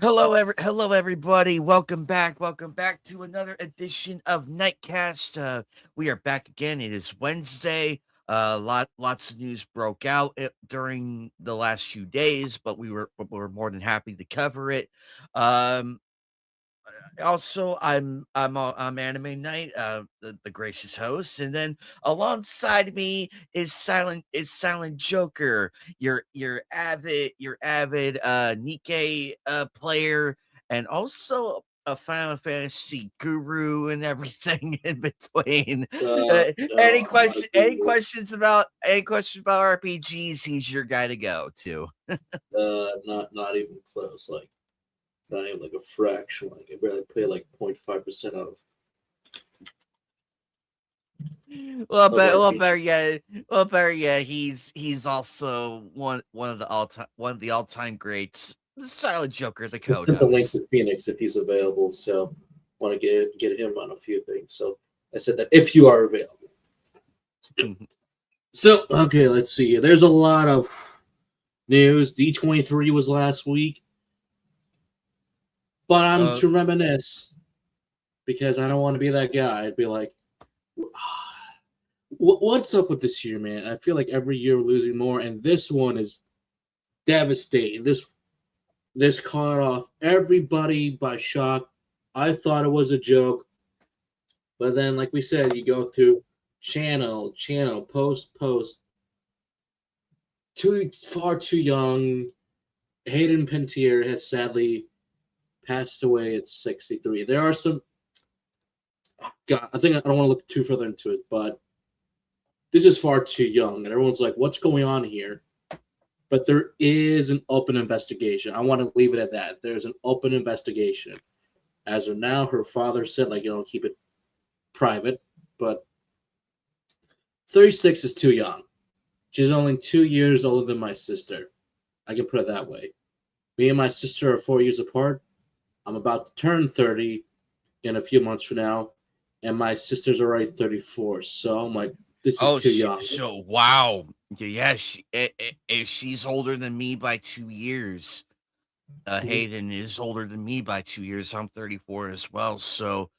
Hello, everybody. Welcome back to another edition of Knightcast. We are back again. It is Wednesday. Lots of news broke out during the last few days, but we were more than happy to cover it. Um, Also, I'm Anime Knight, the gracious host, and then alongside me is Silent Joker, your avid Nikkei player, and also a Final Fantasy guru and everything in between. Any I'm not a question? guru. Any questions about RPGs? He's your guy to go to. Not even close. Like not even like a fraction. Like I barely pay like 0.5% Well, of but well, RPG. better yet, he's also one of the all time greats, Silent Joker, the I code sent the link host. to Phoenix if he's available. So want to get him on a few things. So I said that if you are available. So okay, let's see. There's a lot of news. D23 was last week, but I'm uh, to reminisce because I don't want to be that guy. I'd be like, what's up with this year, man? I feel like every year we're losing more, and this one is devastating. This caught off everybody by shock. I thought it was a joke, but then, like we said, you go through channel, post. Far too young. Hayden Panettiere has sadly passed away at 63. There are some. God, I think I don't want to look too further into it, but this is far too young, and everyone's like, "What's going on here?" But there is an open investigation. I want to leave it at that. There's an open investigation. As of now, her father said, like, keep it private, but 36 is too young. She's only 2 years older than my sister. I can put it that way. Me and my sister are 4 years apart. I'm about to turn 30 in a few months from now, and my sister's already 34. So I'm like, this is oh, too young. wow, yeah, she's older than me by 2 years. Hayden is older than me by 2 years. I'm 34 as well. So,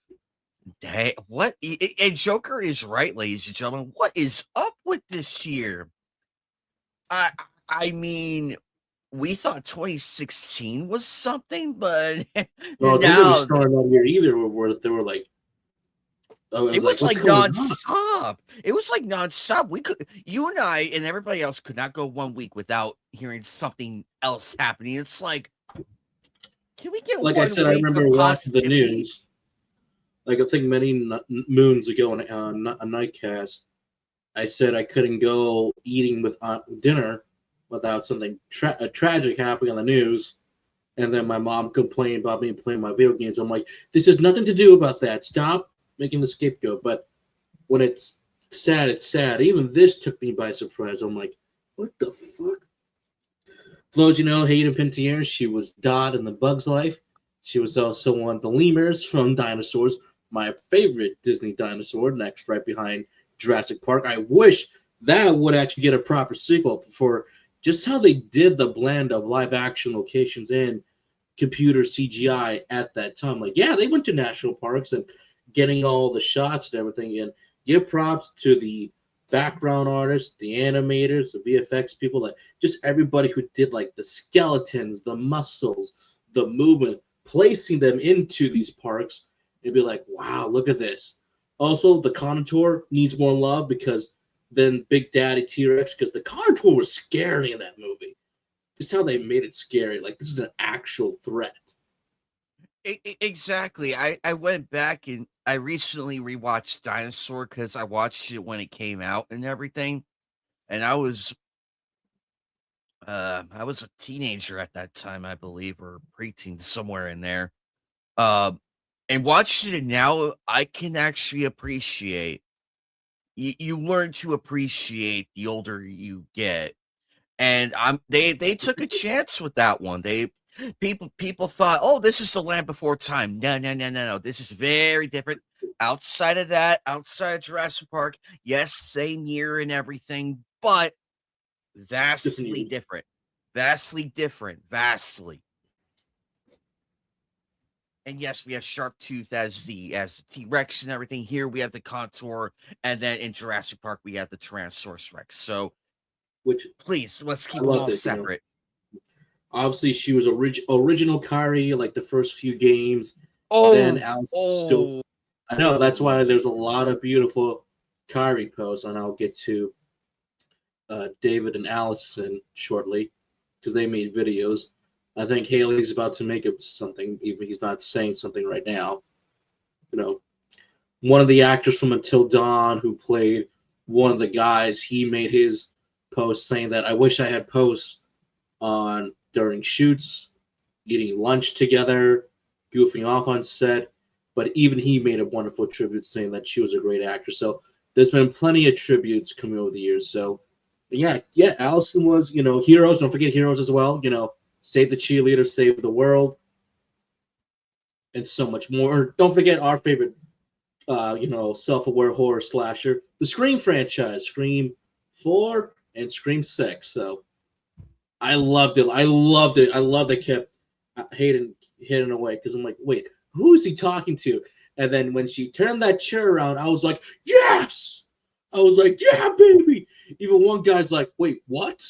what? And Joker is right, ladies and gentlemen. What is up with this year? I I mean, we thought 2016 was something, but Well, it didn't now start that year either, where they were like, I was it like, was what's like going on? nonstop. It was like nonstop. You and I, and everybody else could not go 1 week without hearing something else happening. It's like, can we get Like I one said, I week of remember watching the positivity? news. Like I think many moons ago on a nightcast, I said I couldn't go eating with dinner without something tragic happening on the news. And then my mom complained about me playing my video games. I'm like, this has nothing to do about that. Stop making the scapegoat. But when it's sad, it's sad. Even this took me by surprise. I'm like, what the fuck? For those you know, Hayden Panettiere, she was Dot in The Bug's Life. She was also one of the lemurs from Dinosaurs, my favorite Disney dinosaur, next right behind Jurassic Park. I wish that would actually get a proper sequel for just how they did the blend of live action locations and computer CGI at that time. Like, yeah, they went to national parks and getting all the shots and everything. And give props to the background artists, the animators, the VFX people, like just everybody who did like the skeletons, the muscles, the movement, placing them into these parks. And be like, wow, look at this. Also, the Contour needs more love because then Big Daddy T Rex, because the Contour was scary in that movie. Just how they made it scary. Like this is an actual threat. Exactly. I went back and I recently rewatched Dinosaur because I watched it when it came out and everything. And I was a teenager at that time, I believe, or preteen, somewhere in there. Uh, and watching it now, I can actually appreciate. You learn to appreciate the older you get, and they took a chance with that one. People thought, oh, this is the Land Before Time. No. This is very different. Outside of that, outside of Jurassic Park, yes, same year and everything, but Different vastly years. different. Vastly different. Vastly. And yes, we have Sharptooth as the T-Rex and everything. Here we have the Contour, and then in Jurassic Park we have the Tyrannosaurus Rex. So which please, let's I keep them loved all it. separate. Obviously she was original Kyrie, like the first few games. Then Oh, Alice still. oh, I know that's why there's a lot of beautiful Kyrie posts, and I'll get to David and Allison shortly because they made videos. I think Haley's about to make up something, even he's not saying something right now. You know, one of the actors from Until Dawn who played one of the guys, he made his post saying that I wish I had posts on during shoots, eating lunch together, goofing off on set. But even he made a wonderful tribute saying that she was a great actress. So there's been plenty of tributes coming over the years. So yeah, Allison was, heroes. Don't forget heroes as well. Save the cheerleader, save the world, and so much more. Don't forget our favorite, self-aware horror slasher, the Scream franchise, Scream 4 and Scream 6. So I loved it. I loved it. I loved it. Kept Hayden hitting away because I'm like, wait, who is he talking to? And then when she turned that chair around, I was like, yes! I was like, yeah, baby! Even one guy's like, wait, what?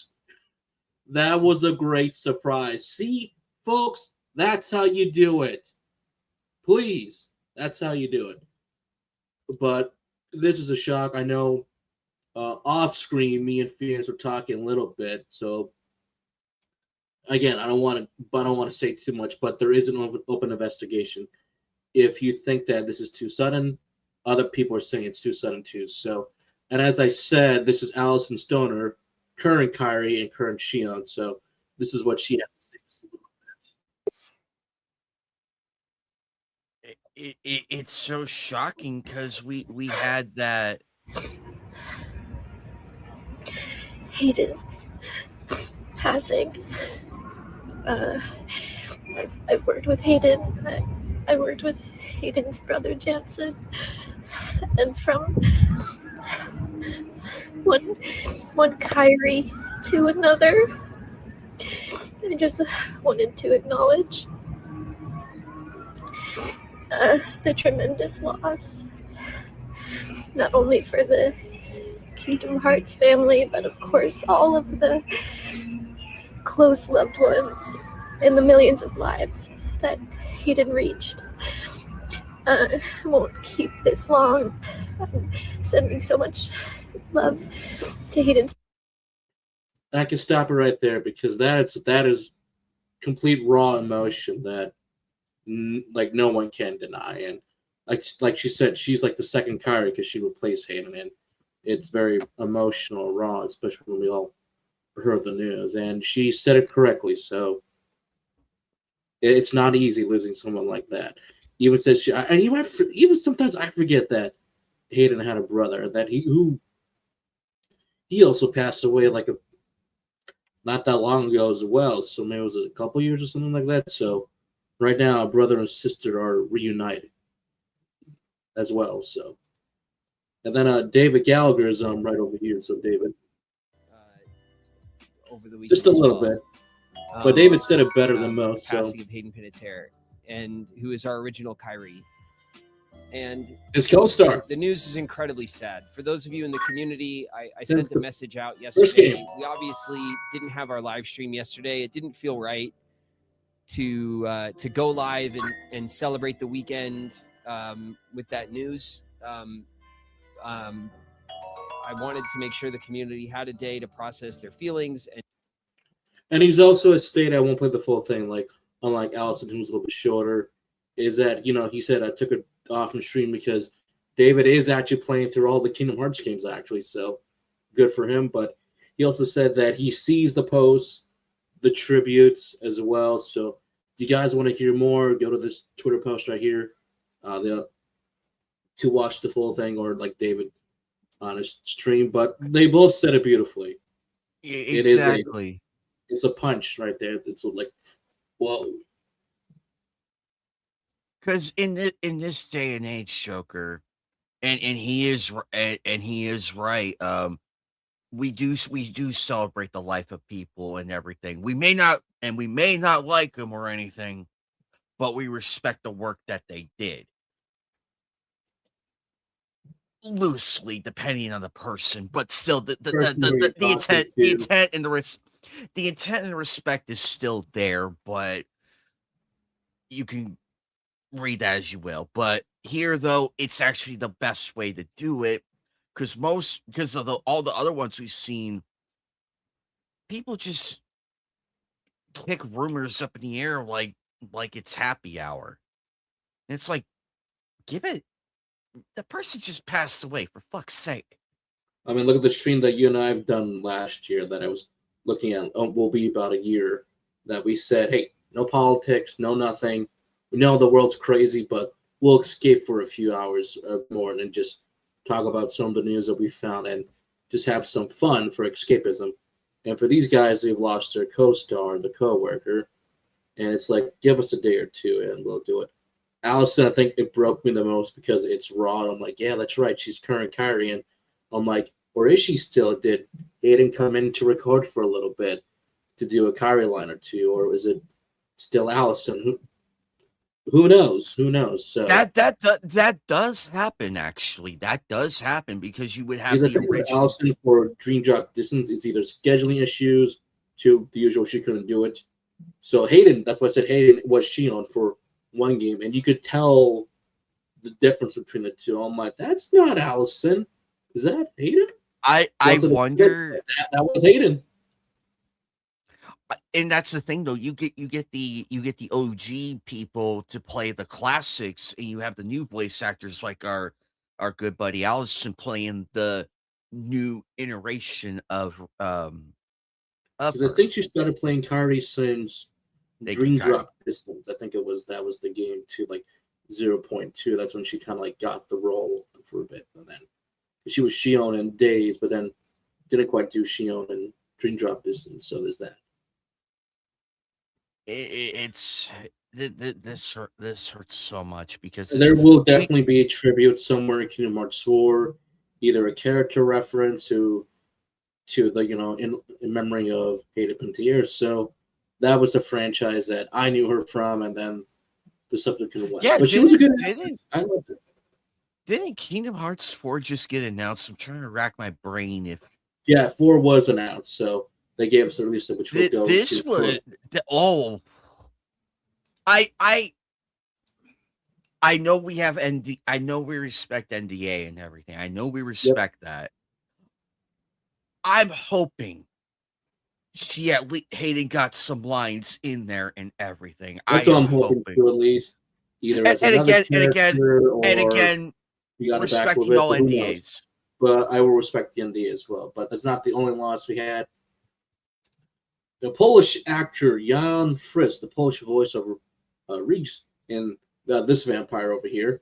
That was a great surprise. See, folks, that's how you do it. Please, that's how you do it. But this is a shock. I know off screen, me and Phoenix were talking a little bit. So again, I don't want to say too much, but there is an open investigation. If you think that this is too sudden, other people are saying it's too sudden too. So, and as I said, this is Allison Stoner, current Kyrie and current Shion. So this is what she had to say. It's so shocking because we had that. Hayden's passing. I've worked with Hayden. I worked with Hayden's brother Jansen, and from one Kyrie to another, I just wanted to acknowledge the tremendous loss, not only for the Kingdom Hearts family, but of course all of the close loved ones and the millions of lives that Hayden reached. I won't keep this long. I'm sending so much love to Hayden. And I can stop it right there because that is complete raw emotion that like no one can deny. And like she said, she's like the second Kyrie because she replaced Hayden, and it's very emotional, raw, especially when we all heard the news. And she said it correctly. So it's not easy losing someone like that. Even says she, and even sometimes I forget that Hayden had a brother that he also passed away like not that long ago as well. So maybe it was a couple years or something like that. So right now, brother and sister are reunited as well. So, and then David Gallagher is right over here. So David, over the weekend, just a little bit, but David said it better than most. The passing of Hayden Panettiere, and who is our original Kyrie, and his co-star. The news is incredibly sad. For those of you in the community, I sent a message out yesterday. First game. We obviously didn't have our live stream yesterday. It didn't feel right to go live and celebrate the weekend with that news. I wanted to make sure the community had a day to process their feelings. And he's also stated, I won't play the full thing, like unlike Allison, who's a little bit shorter, is that, he said I took it off from stream because David is actually playing through all the Kingdom Hearts games, actually, so good for him. But he also said that he sees the posts, the tributes as well. So if you guys want to hear more, go to this Twitter post right here to watch the full thing, or like David on his stream. But they both said it beautifully. Exactly. It's a punch right there. It's like, whoa. Because in this day and age, Joker, and he is right. We do celebrate the life of people and everything. We may not like them or anything, but we respect the work that they did. Loosely, depending on the person, but still, the intent and the respect is still there. But you can read that as you will. But here, though, it's actually the best way to do it because of all the other ones we've seen, people just kick rumors up in the air like it's happy hour. And it's like, give it. The person just passed away, for fuck's sake. I mean, look at the stream that you and I have done last year that I was looking at. Will be about a year that we said, hey, no politics, no nothing. We know the world's crazy, but we'll escape for a few hours more and just talk about some of the news that we found and just have some fun for escapism. And for these guys, they've lost their co-star, the co-worker, and it's like, give us a day or two and we'll do it. Allison, I think it broke me the most because it's Raw. I'm like, yeah, that's right. She's current Kyrie. And I'm like, or is she still? Did Hayden come in to record for a little bit to do a Kyrie line or two? Or is it still Allison? Who knows? Who knows? So that does happen, actually. That does happen because you would have the original. Allison for Dream Drop Distance is either scheduling issues to the usual, she couldn't do it. So Hayden, that's why I said Hayden was Shion for one game, and you could tell the difference between the two. I'm like, that's not Allison. Is that Hayden? I wonder. That was Hayden. And that's the thing, though. You get the OG people to play the classics, and you have the new voice actors like our good buddy Allison playing the new iteration of Because I think she started playing Kyrie since Dream Drop Distance. I think that was the game too, like 0.2. That's when she kind of like got the role for a bit, and then she was Shion in Days, but then didn't quite do Shion and Dream Drop Distance. So there's that. This hurts so much because there will definitely be a tribute somewhere in Kingdom Hearts 4, either a character reference to the in memory of Ada Pintier. So that was the franchise that I knew her from, and then the subsequent one. Yeah, but she was a good. I loved it. Didn't Kingdom Hearts 4 just get announced? I'm trying to rack my brain if. Yeah, 4 was announced, so they gave us a release of which we'll go. This was I know we have I know we respect NDA and everything. I know we respect that. I'm hoping she at least Hayden got some lines in there and everything. That's what I'm hoping to at least either as another character or respecting all NDAs. But I will respect the NDA as well. But that's not the only loss we had. The Polish actor Jan Frisk, the Polish voice of Reese in this vampire over here,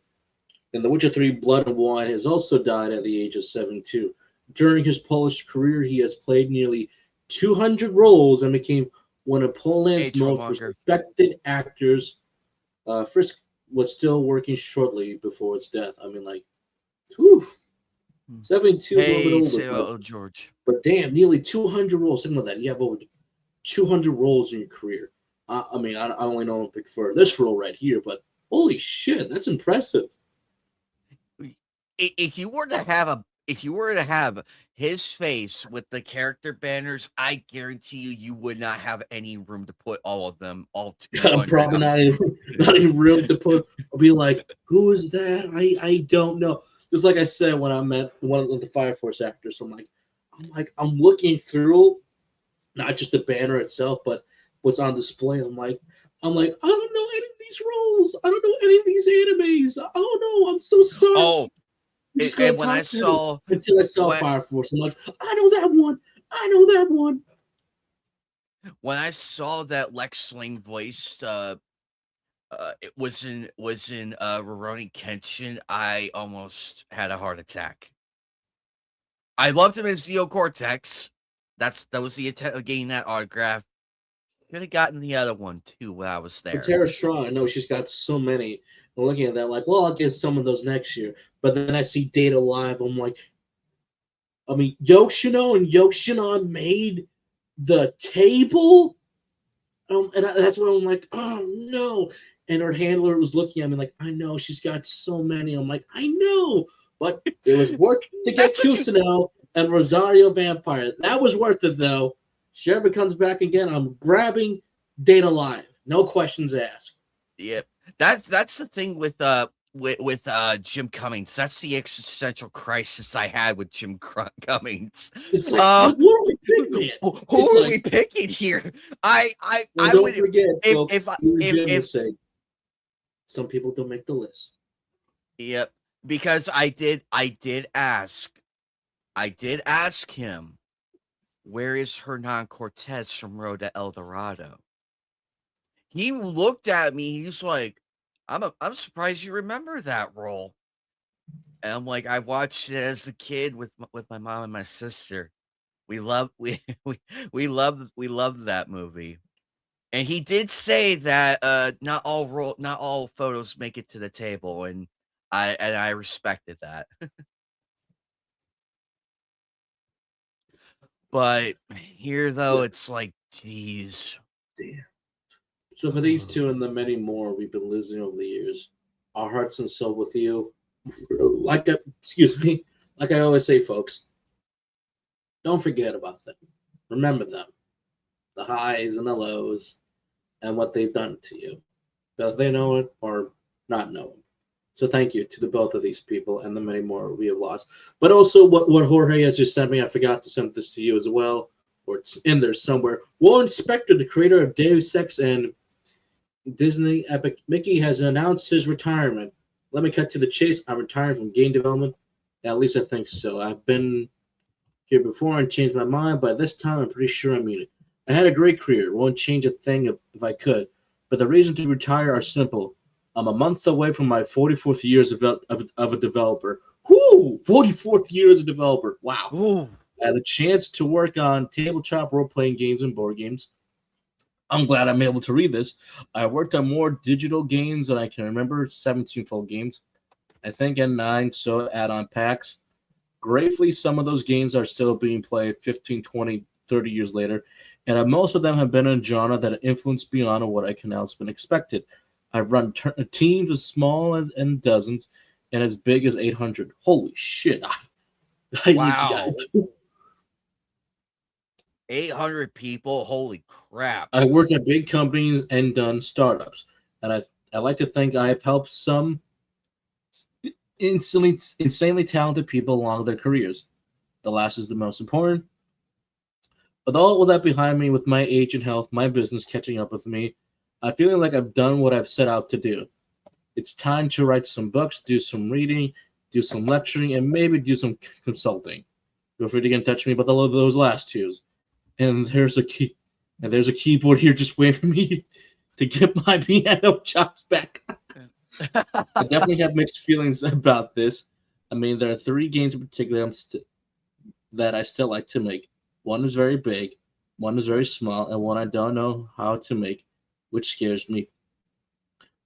in The Witcher 3 Blood and Wine, has also died at the age of 72. During his Polish career, he has played nearly 200 roles and became one of Poland's most respected actors. Frisk was still working shortly before his death. I mean, like, whew. 72 is a little bit older. George. But damn, nearly 200 roles. Think about that. You have over 200 roles in your career. I mean, I only know him for this role right here, but holy shit, that's impressive. If you were to have his face with the character banners, I guarantee you would not have any room to put all of them all together. Probably not even room to put. I'll be like, who is that? I don't know. Just like I said when I met one of the Fire Force actors, I'm looking through not just the banner itself, but what's on display. I'm like, I don't know any of these roles. I don't know any of these animes. I don't know. I'm so sorry. Oh, and when I saw Fire Force, I'm like, I know that one. I know that one. When I saw that Lex Ling voiced, it was in Rurouni Kenshin, I almost had a heart attack. I loved him in Zeo Cortex. That was the intent of getting that autograph. Could have gotten the other one too when I was there. Tara Strong, I know she's got so many. I'm looking at that, like, well, I'll get some of those next year. But then I see Data Live. I'm like, I mean, Yoshino and Yoshino made the table, and that's when I'm like, oh no. And her handler was looking at me like, I know, she's got so many. I'm like, I know, but it was worth to get Kusanel and Rosario Vampire. That was worth it, though. If she ever comes back again, I'm grabbing Data Live. No questions asked. Yep. That's the thing with Jim Cummings. That's the existential crisis I had with Jim Cummings. It's like, who are we picking? Who are we picking here? I don't would forget, folks. if some people don't make the list. Yep, because I did ask him, where is Hernan Cortez from Road to El Dorado? He looked at me. He's like, I'm surprised you remember that role. And I'm like, I watched it as a kid with my mom and my sister. We loved that movie. And he did say that not all photos make it to the table, and I respected that. But here, though, it's like, geez. Damn. So for these two and the many more we've been losing over the years, our hearts and soul with you. Like I always say, folks, don't forget about them. Remember them. The highs and the lows and what they've done to you. Whether they know it or not know it. So thank you to the both of these people and the many more we have lost. But also what Jorge has just sent me, I forgot to send this to you as well, or it's in there somewhere. Warren Spector, the creator of Deus Ex and Disney Epic Mickey, has announced his retirement. Let me cut to the chase. I'm retiring from game development. At least I think so. I've been here before and changed my mind, but this time I'm pretty sure I mean it. I had a great career. Won't change a thing if I could. But the reasons to retire are simple. I'm a month away from my 44th year of a developer. Whoo! 44th year as a developer. Wow. Ooh. I had a chance to work on tabletop role-playing games and board games. I'm glad I'm able to read this. I worked on more digital games than I can remember, 17 full games, I think, and 9 so add-on packs. Gratefully, some of those games are still being played 15, 20, 30 years later, and most of them have been in a genre that influenced beyond what I can now has been expected. I've run teams as small and dozens and as big as 800. Holy shit. Wow. 800 people? Holy crap. I worked at big companies and done startups. And I like to think I have helped some insanely talented people along their careers. The last is the most important. With all of that behind me, with my age and health, my business catching up with me, I'm feeling like I've done what I've set out to do. It's time to write some books, do some reading, do some lecturing, and maybe do some consulting. Feel free to get in touch with me about all of those last twos. And there's a keyboard here just waiting for me to get my piano chops back. I definitely have mixed feelings about this. I mean, there are 3 games in particular that I still like to make. One is very big, one is very small, and one I don't know how to make, which scares me.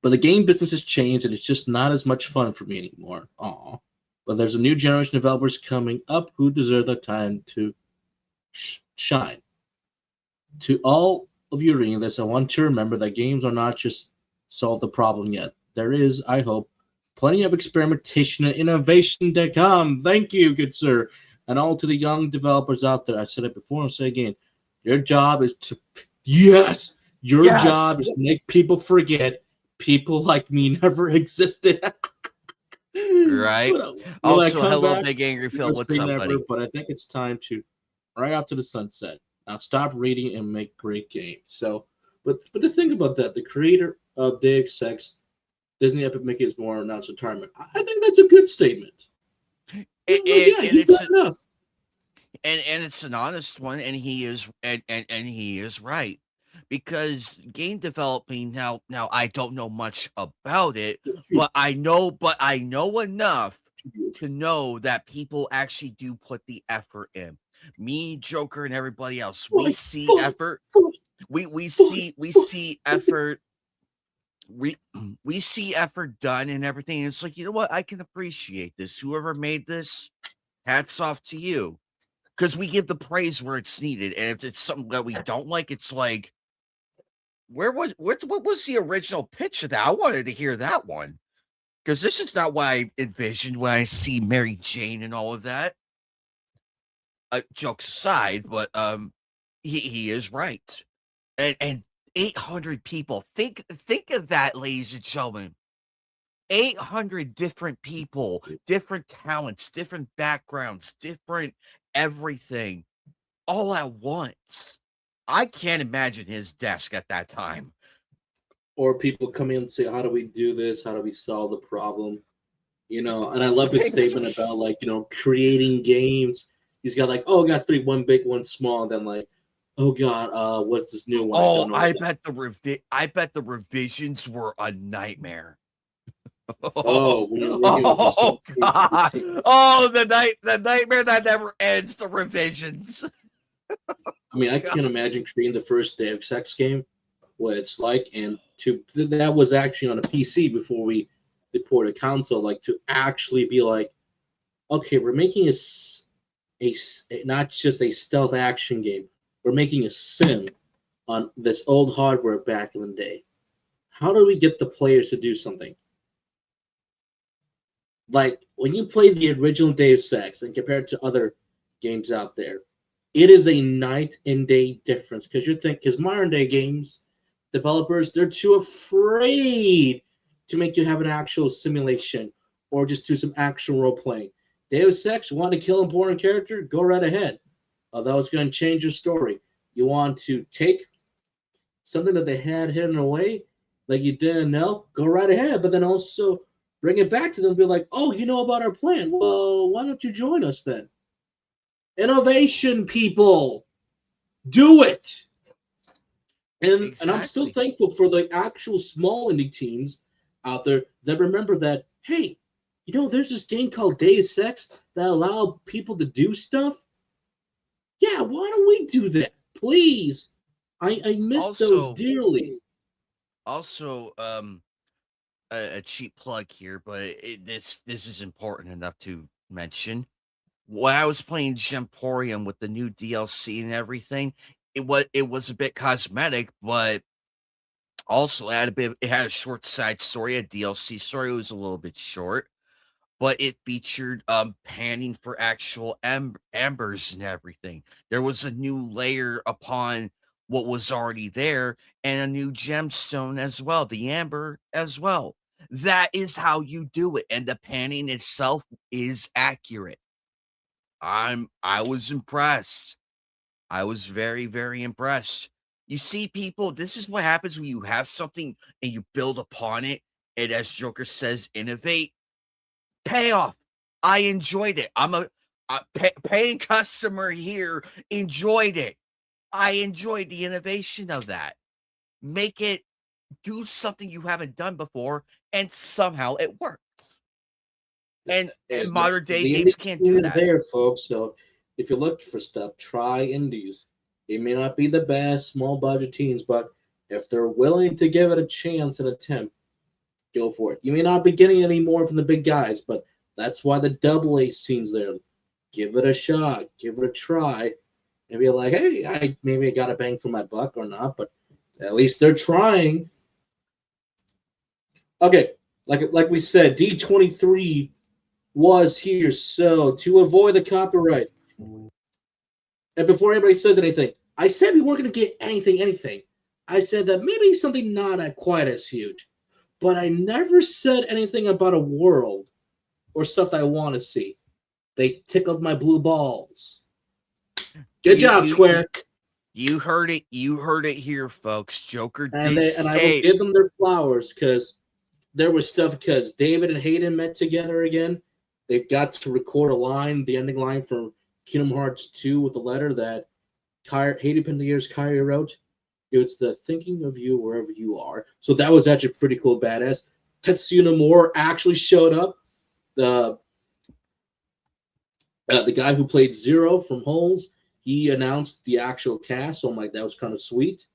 But the game business has changed, and it's just not as much fun for me anymore. Aww. But there's a new generation of developers coming up who deserve the time to shine. To all of you reading this, I want to remember that games are not just solve the problem yet. There is, I hope, plenty of experimentation and innovation to come. Thank you, good sir. And all to the young developers out there, I said it before and say it again, your job is to, your job is to make people forget people like me never existed. Right. Also, hello, Big Angry Phil. What's up, buddy? But I think it's time to right after the sunset. Now stop reading and make great games. So, but to think about that, the creator of Deus Ex, Disney Epic Mickey is more announced retirement. I think that's a good statement. You've done enough. And it's an honest one, and he is and he is right. Because game developing now I don't know much about it, but I know enough to know that people actually do put the effort in. Me, Joker, and everybody else. We see effort. We see effort. We see effort done and everything. And it's like, you know what? I can appreciate this. Whoever made this, hats off to you. Because we give the praise where it's needed. And if it's something that we don't like, it's like, what was the original pitch of that? I wanted to hear that one because this is not what I envisioned when I see Mary Jane and all of that. Jokes aside, but he is right, and 800 people. Think of that, ladies and gentlemen. 800 different people, different talents, different backgrounds, different everything, all at once. I can't imagine his desk at that time. Or people come in and say, "How do we do this? How do we solve the problem?" And I love his statement about creating games. He's got oh, I got three, one big, one small, and then oh god, what's this new one? Oh, I bet the revisions were a nightmare. Oh, God. Oh, the nightmare that never ends, the revisions. I mean, I can't imagine creating the first Deus Ex game, what it's like, and that was actually on a PC before we ported a console, to actually be okay, we're making a not just a stealth action game, we're making a sim on this old hardware back in the day. How do we get the players to do something? When you play the original Deus Ex and compare it to other games out there, it is a night and day difference. Because modern day games developers, they're too afraid to make you have an actual simulation or just do some actual role playing. Deus Ex, you want to kill an important character? Go right ahead. Although it's going to change your story. You want to take something that they had hidden away, like you didn't know? Go right ahead. But then also bring it back to them and be like, oh, you know about our plan. Well, why don't you join us then? Innovation, people. Do it. And I'm still thankful for the actual small indie teams out there that remember that, hey, there's this game called Deus Ex that allow people to do stuff. Yeah, why don't we do that? Please. I miss those dearly. Also, a cheap plug here, but this is important enough to mention. When I was playing Gemporium with the new DLC and everything, it was a bit cosmetic, but also it had a short side story, a DLC story. It was a little bit short, but it featured panning for actual ambers and everything. There was a new layer upon what was already there, and a new gemstone as well, the amber as well. That is how you do it, and the panning itself is accurate. I was impressed. I was very, very impressed. You see, people, this is what happens when you have something and you build upon it, and as Joker says, innovate. Payoff. I enjoyed it. I'm a paying customer here. Enjoyed it. I enjoyed the innovation of that. Make it do something you haven't done before, and somehow it works. And modern day games can't do that. There, folks. So if you're looking for stuff, try indies. It may not be the best small budget teams, but if they're willing to give it a chance and attempt, go for it. You may not be getting any more from the big guys, but that's why the AA scene's there. Give it a shot, give it a try, and be like, hey, I got a bang for my buck or not, but at least they're trying. Okay, like we said, D23 was here, so to avoid the copyright. And before anybody says anything, I said we weren't going to get anything. I said that maybe something not quite as huge. But I never said anything about a world or stuff that I want to see. They tickled my blue balls. Good job, Square. You heard it. You heard it here, folks. Joker and I will give them their flowers because there was stuff because David and Hayden met together again. They've got to record a line, the ending line from Kingdom Hearts 2 with the letter that Hayden Panettiere's Kyrie wrote. It's the thinking of you wherever you are. So that was actually pretty cool, badass. Tetsuya Nomura actually showed up. The guy who played Zero from Holes, he announced the actual cast. So I'm like, that was kind of sweet.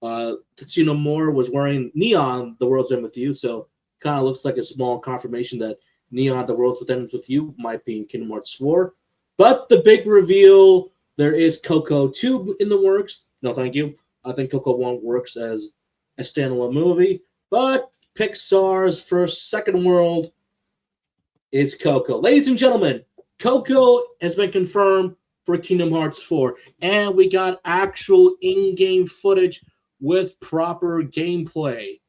Tetsuya Nomura was wearing Neon, The World's End With You. So kind of looks like a small confirmation that Neon, The World's End With You might be in Kingdom Hearts 4. But the big reveal, there is Coco 2 in the works. No, thank you. I think Coco 1 works as a standalone movie, but Pixar's first second world is Coco. Ladies and gentlemen, Coco has been confirmed for Kingdom Hearts 4, and we got actual in-game footage with proper gameplay.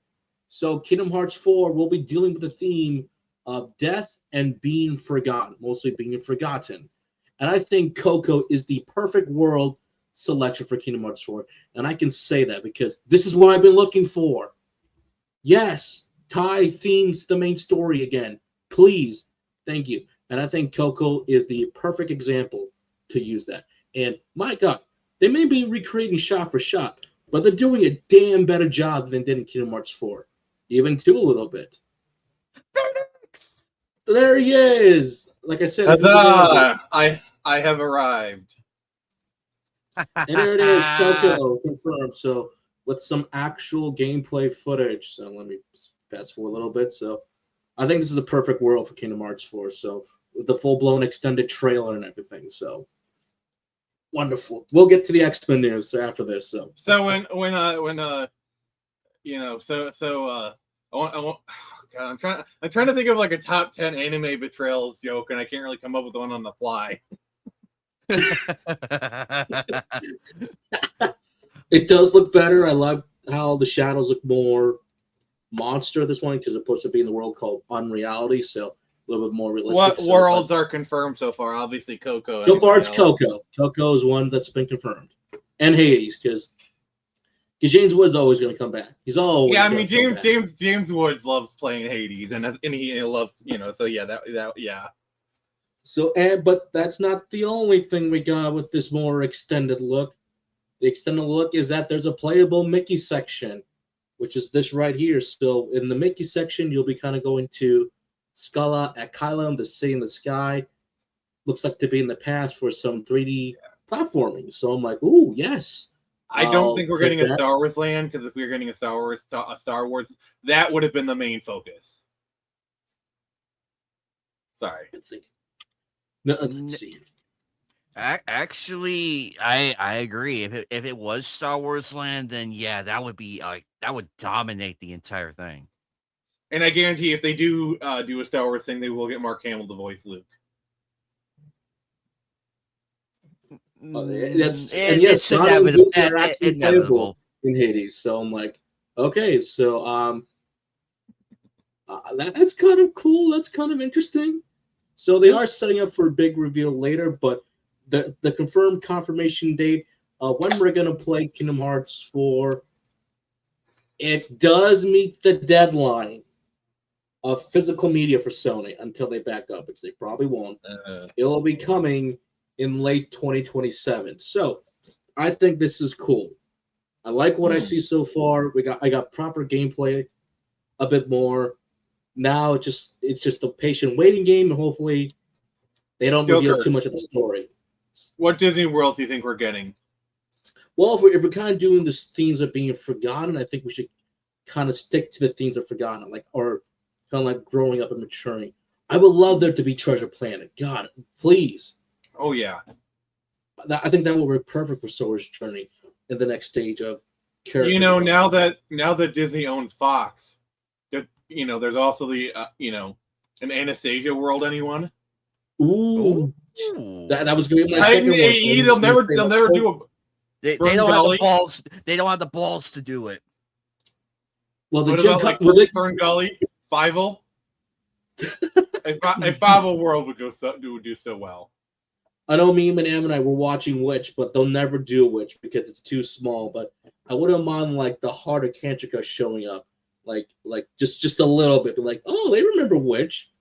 So Kingdom Hearts 4 will be dealing with the theme of death and being forgotten, mostly being forgotten. And I think Coco is the perfect world selection for Kingdom Hearts 4. And I can say that because this is what I've been looking for. Yes, tie themes to the main story again. Please. Thank you. And I think Coco is the perfect example to use that. And my God, they may be recreating shot for shot, but they're doing a damn better job than they did in Kingdom Hearts 4. Even 2 a little bit. Phoenix! There he is. Like I said, Huzzah! I have arrived. and there it is, Coco confirmed. So with some actual gameplay footage. So let me fast forward a little bit. So I think this is the perfect world for Kingdom Hearts 4. So with the full-blown extended trailer and everything. So wonderful. We'll get to the X-Men news after this. So when you know, I want, oh God, I'm trying to think of like a top 10 anime betrayals joke, and I can't really come up with one on the fly. it does look better. I love how the shadows look more monster this one because it's supposed to be in the world called Unreality, so a little bit more realistic. What worlds are confirmed so far? Obviously, Coco. So far, it's Coco. Coco is one that's been confirmed, and Hades because James Woods always going to come back. He's always James Woods loves playing Hades, and he loves So yeah. So but that's not the only thing we got with this more extended look. The extended look is that there's a playable Mickey section, which is this right here. So in the Mickey section, you'll be kind of going to Scala at Kylum, the city in the sky. Looks like to be in the past for some 3D platforming. So I'm like, ooh, yes. I don't think we're getting a Star Wars land, because if we were getting a Star Wars, that would have been the main focus. Sorry. No, let's see. Actually, I agree. If it was Star Wars land, then yeah, that would be that would dominate the entire thing. And I guarantee if they do do a Star Wars thing, they will get Mark Hamill to voice Luke. Yes, they're actually playable in Hades. So I'm like, okay, so that's kind of cool. That's kind of interesting. So they are setting up for a big reveal later, but the confirmation date when we're gonna play Kingdom Hearts 4, it does meet the deadline of physical media for Sony until they back up, which they probably won't. It will be coming in late 2027. So I think this is cool. I like what I see so far. I got proper gameplay, a bit more. Now it's just a patient waiting game, and hopefully they don't reveal too much of the story. What Disney World do you think we're getting? Well, if we're kind of doing the themes of being forgotten, I think we should kind of stick to the themes of forgotten, or kind of like growing up and maturing. I would love there to be Treasure Planet. God, please. Oh yeah. I think that will be perfect for Sora's journey in the next stage of character. Now that Disney owns Fox, there's also the an Anastasia world. Anyone? Ooh. That was going to be my second one. They'll never do a. They don't have the balls. They don't have the balls to do it. Well, Fern Gully, Fievel. A Fievel world would do so well. I know me and Em and I were watching Witch, but they'll never do Witch because it's too small. But I wouldn't mind the heart of Cantrica showing up, like just a little bit. But oh, they remember Witch.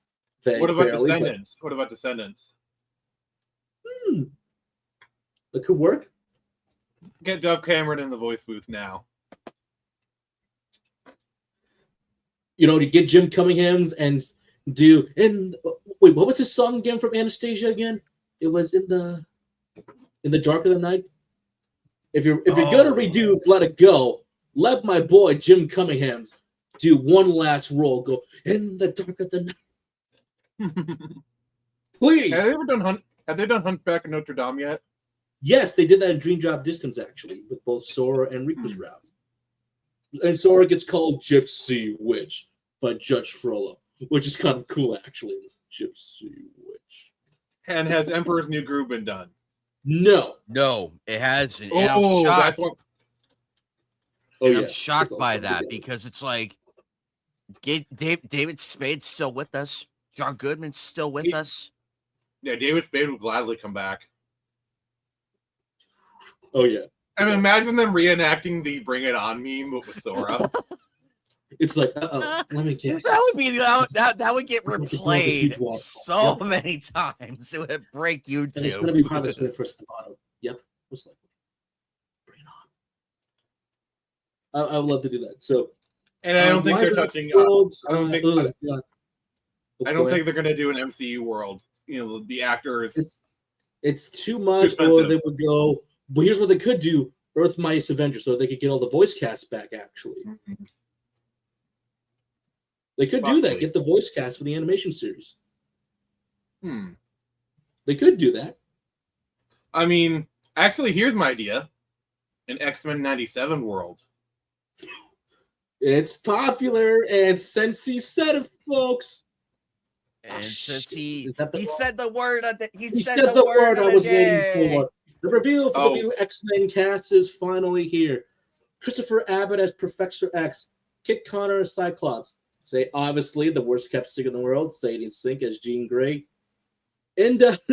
What about Descendants? What about Descendants? It could work. Get Dove Cameron in the voice booth now. To get Jim Cummingham's and do wait, what was his song again from Anastasia again? It was in the dark of the night. If you're gonna redo Let It Go, let my boy Jim Cummingham's do one last roll. Go in the dark of the night. Please. Have they done Hunchback of Notre Dame yet? Yes, they did that in Dream Drop Distance, actually, with both Sora and Riku's route. And Sora gets called Gypsy Witch by Judge Frollo, which is kind of cool, actually. Gypsy Witch. And has Emperor's New Groove been done? No. No, it hasn't. And I'm Oh, shocked. that's what. And I'm shocked by that because it's like David Spade's still with us. John Goodman's still with us. Yeah, David Spade would gladly come back. Oh, yeah. I mean, imagine them reenacting the Bring It On meme but with Sora. It's like, let me guess. That would be that would get Let me get replayed so many times. It would break YouTube. And it's going to be probably first at the bottom. Yep. Most likely. Bring it on. I would love to do that. So, And I don't think they're touching. Worlds, I don't think. I don't go think they're going to do an MCU world. You know, the actors. It's too much, or they would go. But here's what they could do: Earth Mightiest Avengers, so they could get all the voice casts back. Actually, they could do that. Get the voice cast for the animation series. They could do that. I mean, actually, here's my idea: an X-Men '97 world. It's popular, and Sensei said it, folks. And since he said the word, he said the word I was waiting for. The reveal for the new X-Men cast is finally here. Christopher Abbott as Professor X, Kit Connor as Cyclops. Say obviously the worst kept secret in the world, Sadie Sink as Jean Grey. And just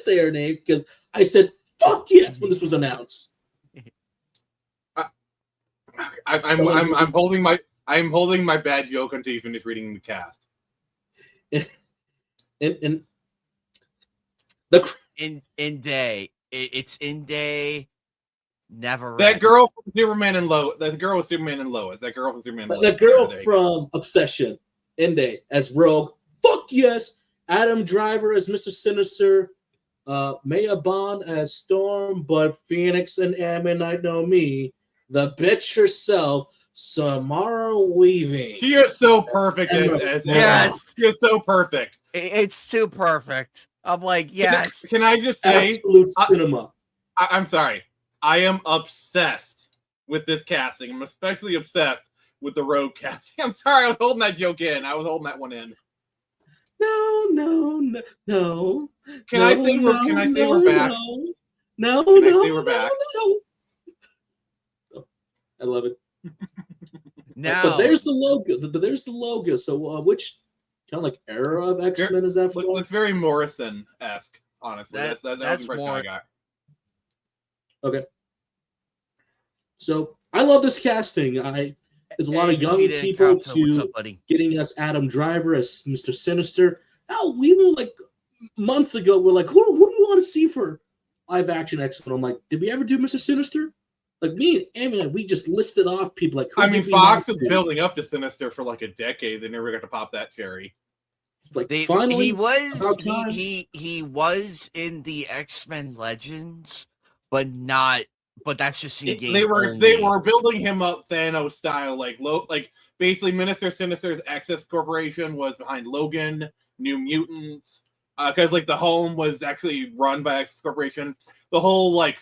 say her name because I said fuck yes when this was announced. I'm holding my bad joke until you finish reading the cast. In day. It's in day. Never. That girl from Superman and Lois. That girl with Superman and Lois. That girl from Superman and Lois. The girl from Obsession. Inde as Rogue. Fuck yes. Adam Driver as Mr. Sinister. Maya Bond as Storm. But Phoenix and Ammonite know me. The bitch herself. Samara Weaving. She is so perfect as yes. She is so perfect. It's too perfect. I'm like, yes. Can I just say, absolute cinema. I'm sorry. I am obsessed with this casting. I'm especially obsessed with the Rogue casting. I'm sorry, I was holding that joke in. I was holding that one in. No. Can I say we're back? No. Can I say we're back? I love it. Now, but there's the logo. So which kind of like era of X-Men is that for? It's very Morrison-esque, honestly. That's the impression more. I got. Okay. So I love this casting. There's a lot of young people getting us Adam Driver as Mr. Sinister. Oh, we were like months ago. We're like, who do we want to see for live action X-Men? I'm like, did we ever do Mr. Sinister? Like me and Amy, we just listed off people. Like, I mean, Fox is building up to Sinister for like a decade. They never got to pop that cherry. Like finally, he was in the X-Men Legends, but that's just in game. They were building him up Thanos style, like basically Minister Sinister's Access Corporation was behind Logan, New Mutants, because like the home was actually run by Access Corporation. The whole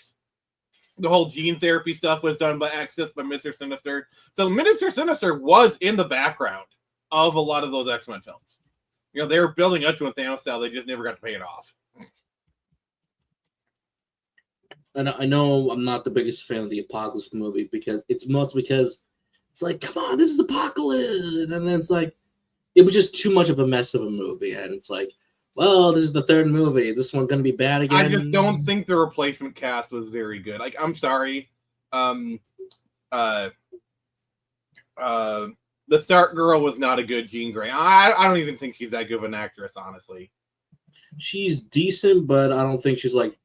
gene therapy stuff was done by Access by Mr. Sinister. So Minister Sinister was in the background of a lot of those X-Men films. You know, they were building up to a Thanos style. They just never got to pay it off. And I know I'm not the biggest fan of the Apocalypse movie because it's like, come on, this is Apocalypse. And then it's like, it was just too much of a mess of a movie. And it's like, well, this is the third movie. Is this one going to be bad again? I just don't think the replacement cast was very good. Like, I'm sorry. The Stark Girl was not a good Jean Grey. I don't even think she's that good of an actress, honestly. She's decent, but I don't think she's like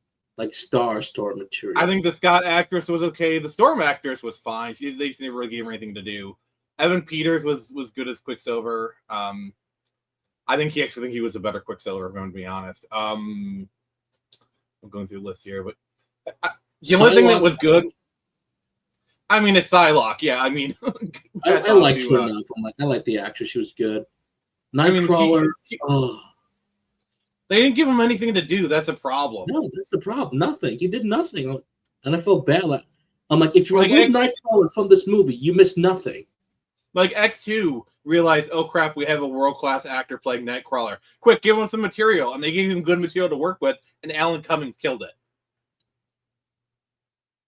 Storm material. I think the Scott actress was okay. The Storm actress was fine. They just never really gave her anything to do. Evan Peters was good as Quicksilver. I think he was a better Quicksilver, if I'm going to be honest. I'm going through the list here, but the only thing that was good, I mean, it's Psylocke. Yeah, I mean, I liked her enough. I like the actress; she was good. Nightcrawler. They didn't give him anything to do. That's a problem. No, that's the problem. Nothing. He did nothing, and I felt bad. I'm like, if you Like remove Nightcrawler from this movie, you missed nothing. Like X2 realized, oh crap, we have a world-class actor playing Nightcrawler. Quick, give him some material, and they gave him good material to work with, and Alan Cummings killed it.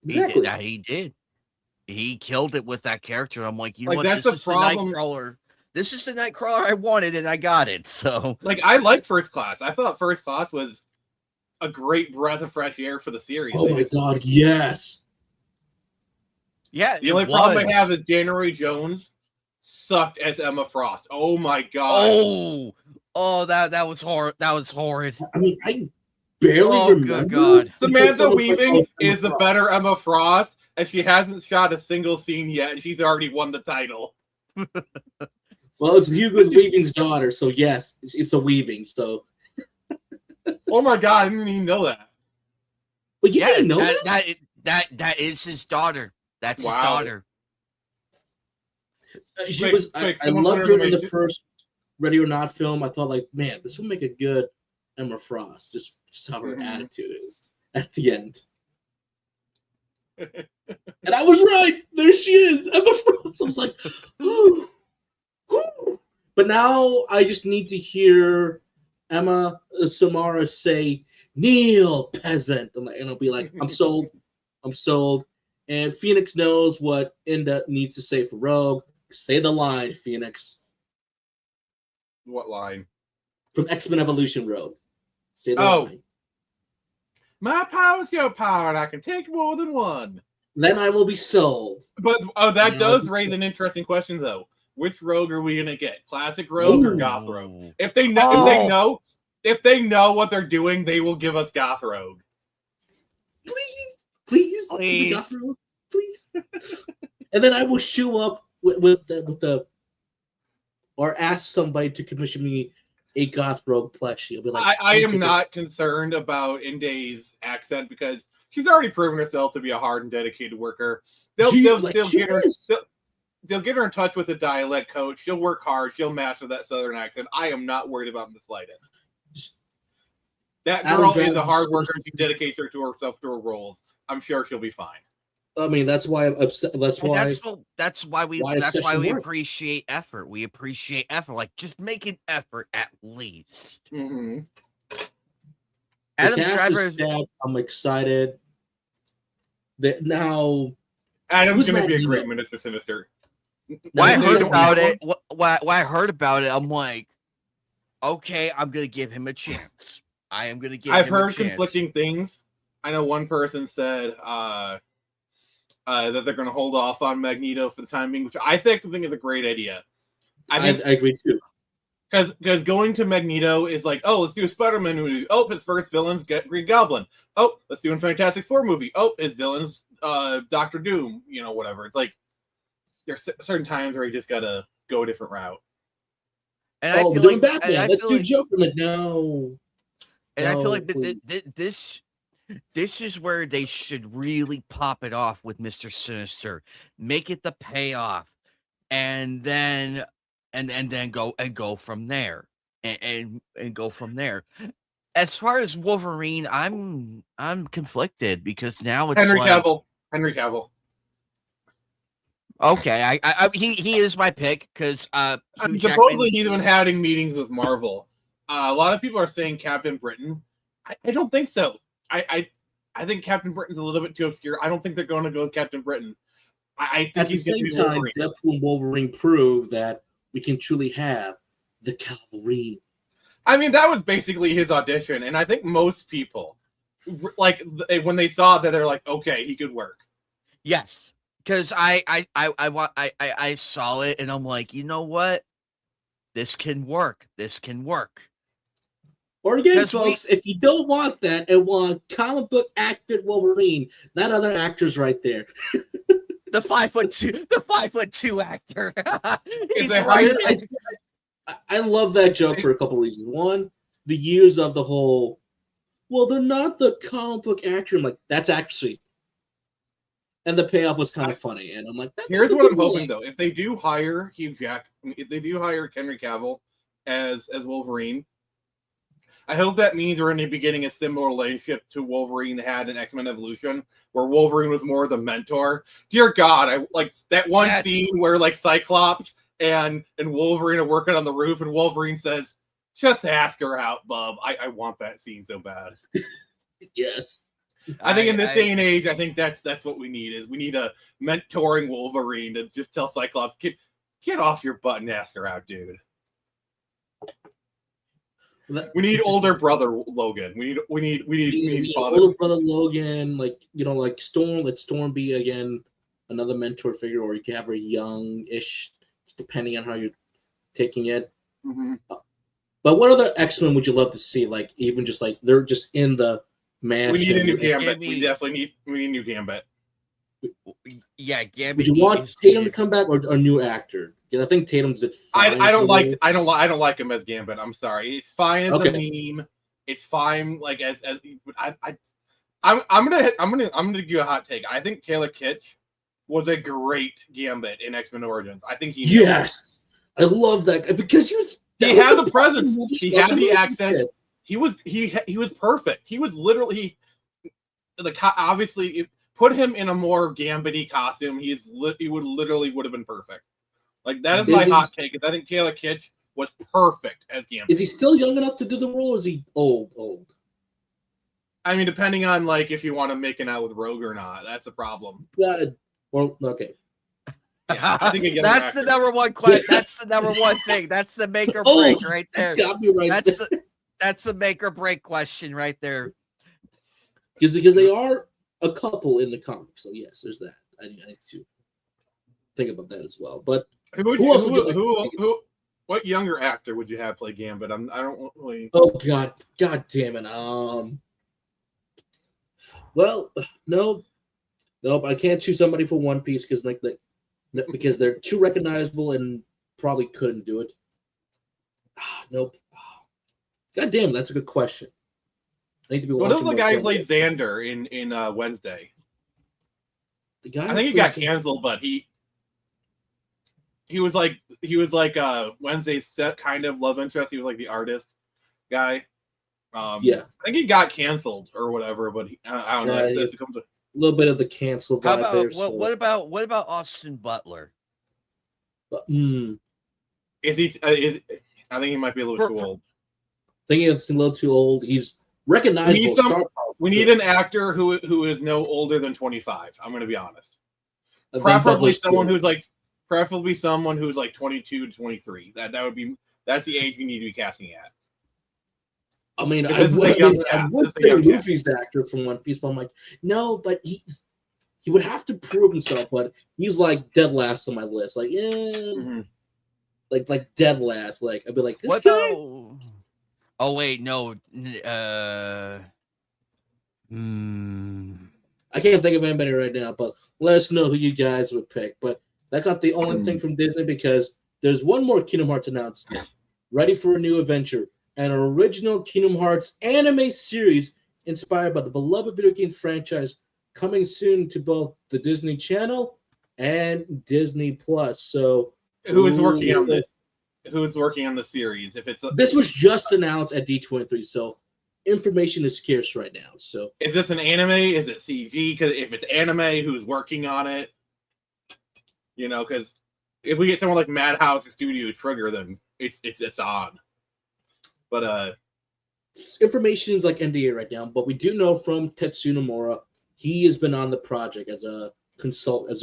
Exactly. He did. He killed it with that character. I'm like, you know Like, what? that's This the is problem. the Nightcrawler. This is the Nightcrawler I wanted, and I got it. So, Like, I like First Class. I thought First Class was a great breath of fresh air for the series. Oh my god, yes. yeah. The only problem I have is January Jones sucked as Emma Frost. Oh my god. That was horrid. That was horrid. I mean, I barely remember. Good God. Samantha Weaving like, oh, is the better Emma Frost, and she hasn't shot a single scene yet, and she's already won the title. Well, it's Hugo Weaving's daughter, so yes, it's a Weaving. So, Oh my god, I didn't even know that. but you didn't know that? That is his daughter. That's his Wow. daughter. She Quick, was. quick, I someone loved put her her in in the first Ready or Not film. I thought, like, man, this would make a good Emma Frost. Just how her Mhm. attitude is at the end. And I was right. There she is, Emma Frost. I was like, ooh, ooh. But now I just need to hear Emma Samara say, "Kneel, peasant," and it'll be like, "I'm sold. I'm sold." And Phoenix knows what Inda needs to say for Rogue. Say the line, Phoenix, What line? from X-Men Evolution Rogue. Say the Oh. line. My power's your power, and I can take more than one. Then I will be sold. But that Yeah, does just- raise an interesting question, though. Which Rogue are we gonna get? Classic Rogue or Goth Rogue? If they know, if they know what they're doing, they will give us Goth Rogue. Please, give me Goth Rogue, please. And then I will show up with the or ask somebody to commission me a Goth Rogue plushie. I'll be like, I am not concerned about Inde's accent because she's already proven herself to be a hard and dedicated worker. They'll get her in touch with a dialect coach. She'll work hard. She'll master that Southern accent. I am not worried about in the slightest. That girl is a hard worker. She dedicates herself to her roles. I'm sure she'll be fine. I mean, that's why I'm upset. That's why we Obsession works. appreciate effort. We appreciate effort. Like, just make an effort at least. Mm-hmm. Adam the cast Driver. is stabbed. I'm excited. That now Adam's Who's going to be a Magneto? great Minister Sinister. When I who's heard Magneto? about it, when I heard about it, I'm like, okay, I'm gonna give him a chance. I am gonna give. I've him a heard chance. conflicting things. I know one person said that they're going to hold off on Magneto for the time being, which I think is a great idea. I agree too. Because going to Magneto is like, oh, let's do a Spider-Man movie. Oh, his first villain's Green Goblin. Oh, let's do a Fantastic Four movie. Oh, his villain's Doctor Doom. You know, whatever. It's like there's certain times where you just gotta go a different route. And I Oh, feel we're doing like, Batman. and I Let's feel do like- Joker. Like, no. And I feel No, like please. this is where they should really pop it off with Mr. Sinister, make it the payoff, and then go from there, and go from there. As far as Wolverine, I'm conflicted because now it's Henry like, Cavill. okay, he is my pick because Supposedly he's been having meetings with Marvel. A lot of people are saying Captain Britain. I don't think so. I think Captain Britain's a little bit too obscure. I don't think they're going to go with Captain Britain. I think At the he's going same to be time, Wolverine. Deadpool and Wolverine prove that we can truly have the cavalry. I mean, that was basically his audition, and I think most people, like, when they saw that, they're like, okay, he could work. yes, because I saw it and I'm like, you know what, this can work. This can work. Or again, Because folks, if you don't want that and want comic book actor Wolverine, that other actor's right there. The 5'2" actor. He's they right. I love that joke for a couple reasons. One, the years of the whole, well, they're not the comic book actor. I'm like, that's actually. And the payoff was kind of funny. And I'm like, Here's what I'm hoping, though. If they do hire Hugh Jack, if they do hire Henry Cavill as Wolverine, I hope that means we're in the beginning a similar relationship to Wolverine had in X-Men Evolution, where Wolverine was more the mentor. Dear God, I like that one scene where like Cyclops and Wolverine are working on the roof, and Wolverine says, "Just ask her out, bub." I want that scene so bad. Yes. I think in this day and age, I think that's what we need. Is we need a mentoring Wolverine to just tell Cyclops, get off your butt and ask her out, dude. We need older brother Logan. We need father. Older brother Logan, like Storm. Let Storm be again another mentor figure, or you can have her young-ish, depending on how you're taking it. Mm-hmm. But what other X-Men would you love to see? Like even just like they're just in the mansion. We need a new Gambit. We definitely need a new Gambit. Yeah, Gambit. Would you want Tatum to come back or a new actor? Because I think Tatum's at fine. I don't like him as Gambit. I'm sorry. It's fine as a meme. It's fine like as I'm gonna give you a hot take. I think Taylor Kitsch was a great Gambit in X-Men Origins. I think he I love that because he had the presence. He had the accent. He was perfect. He was literally obviously put him in a more Gambit-y costume. Would have been perfect. Like that is my hot take. Is I think Taylor Kitsch was perfect as Gambit. Is he still young enough to do the role, or is he old? I mean, depending on like if you want to make it out with Rogue or not, that's a problem. Well, okay. Yeah, I think that's the number one question. That's the number one thing. That's the make or break right there. Got me right. That's the make or break question right there. Because they are a couple in the comics, so yes, there's that. I need to think about that as well. But what younger actor would you have play Gambit? I don't really. Oh God damn it. Well, nope. I can't choose somebody for One Piece because they're too recognizable and probably couldn't do it. Nope. God damn, that's a good question. I need to be watching. What is the guy who played Xander in Wednesday? The guy I think he got canceled, but he was like Wednesday's set kind of love interest. He was like the artist guy. I think he got canceled or whatever, but I don't know. It comes a little bit of the cancel vibe there. What about Austin Butler? Is he? I think he might be a little too old. I think it's a little too old. He's recognizable. We need an actor who is no older than 25. I'm going to be honest. Preferably someone who's like 22 to 23. That's the age we need to be casting at. I mean, I would say Luffy's actor from One Piece, but I'm like, no, but he would have to prove himself. But he's like dead last on my list. Like, like dead last. Like I'd be like, this guy. Oh wait, no. I can't think of anybody right now, but let us know who you guys would pick. But that's not the only thing from Disney, because there's one more Kingdom Hearts announcement. Ready for a new adventure. An original Kingdom Hearts anime series inspired by the beloved video game franchise, coming soon to both the Disney Channel and Disney Plus. So who is working on this? Who is working on the series? This was just announced at D23, so information is scarce right now. So is this an anime? Is it CG? Because if it's anime, who's working on it? Because if we get someone like Madhouse Studio Trigger, then it's on. But information is like NDA right now. But we do know from Tetsuya Nomura, he has been on the project as a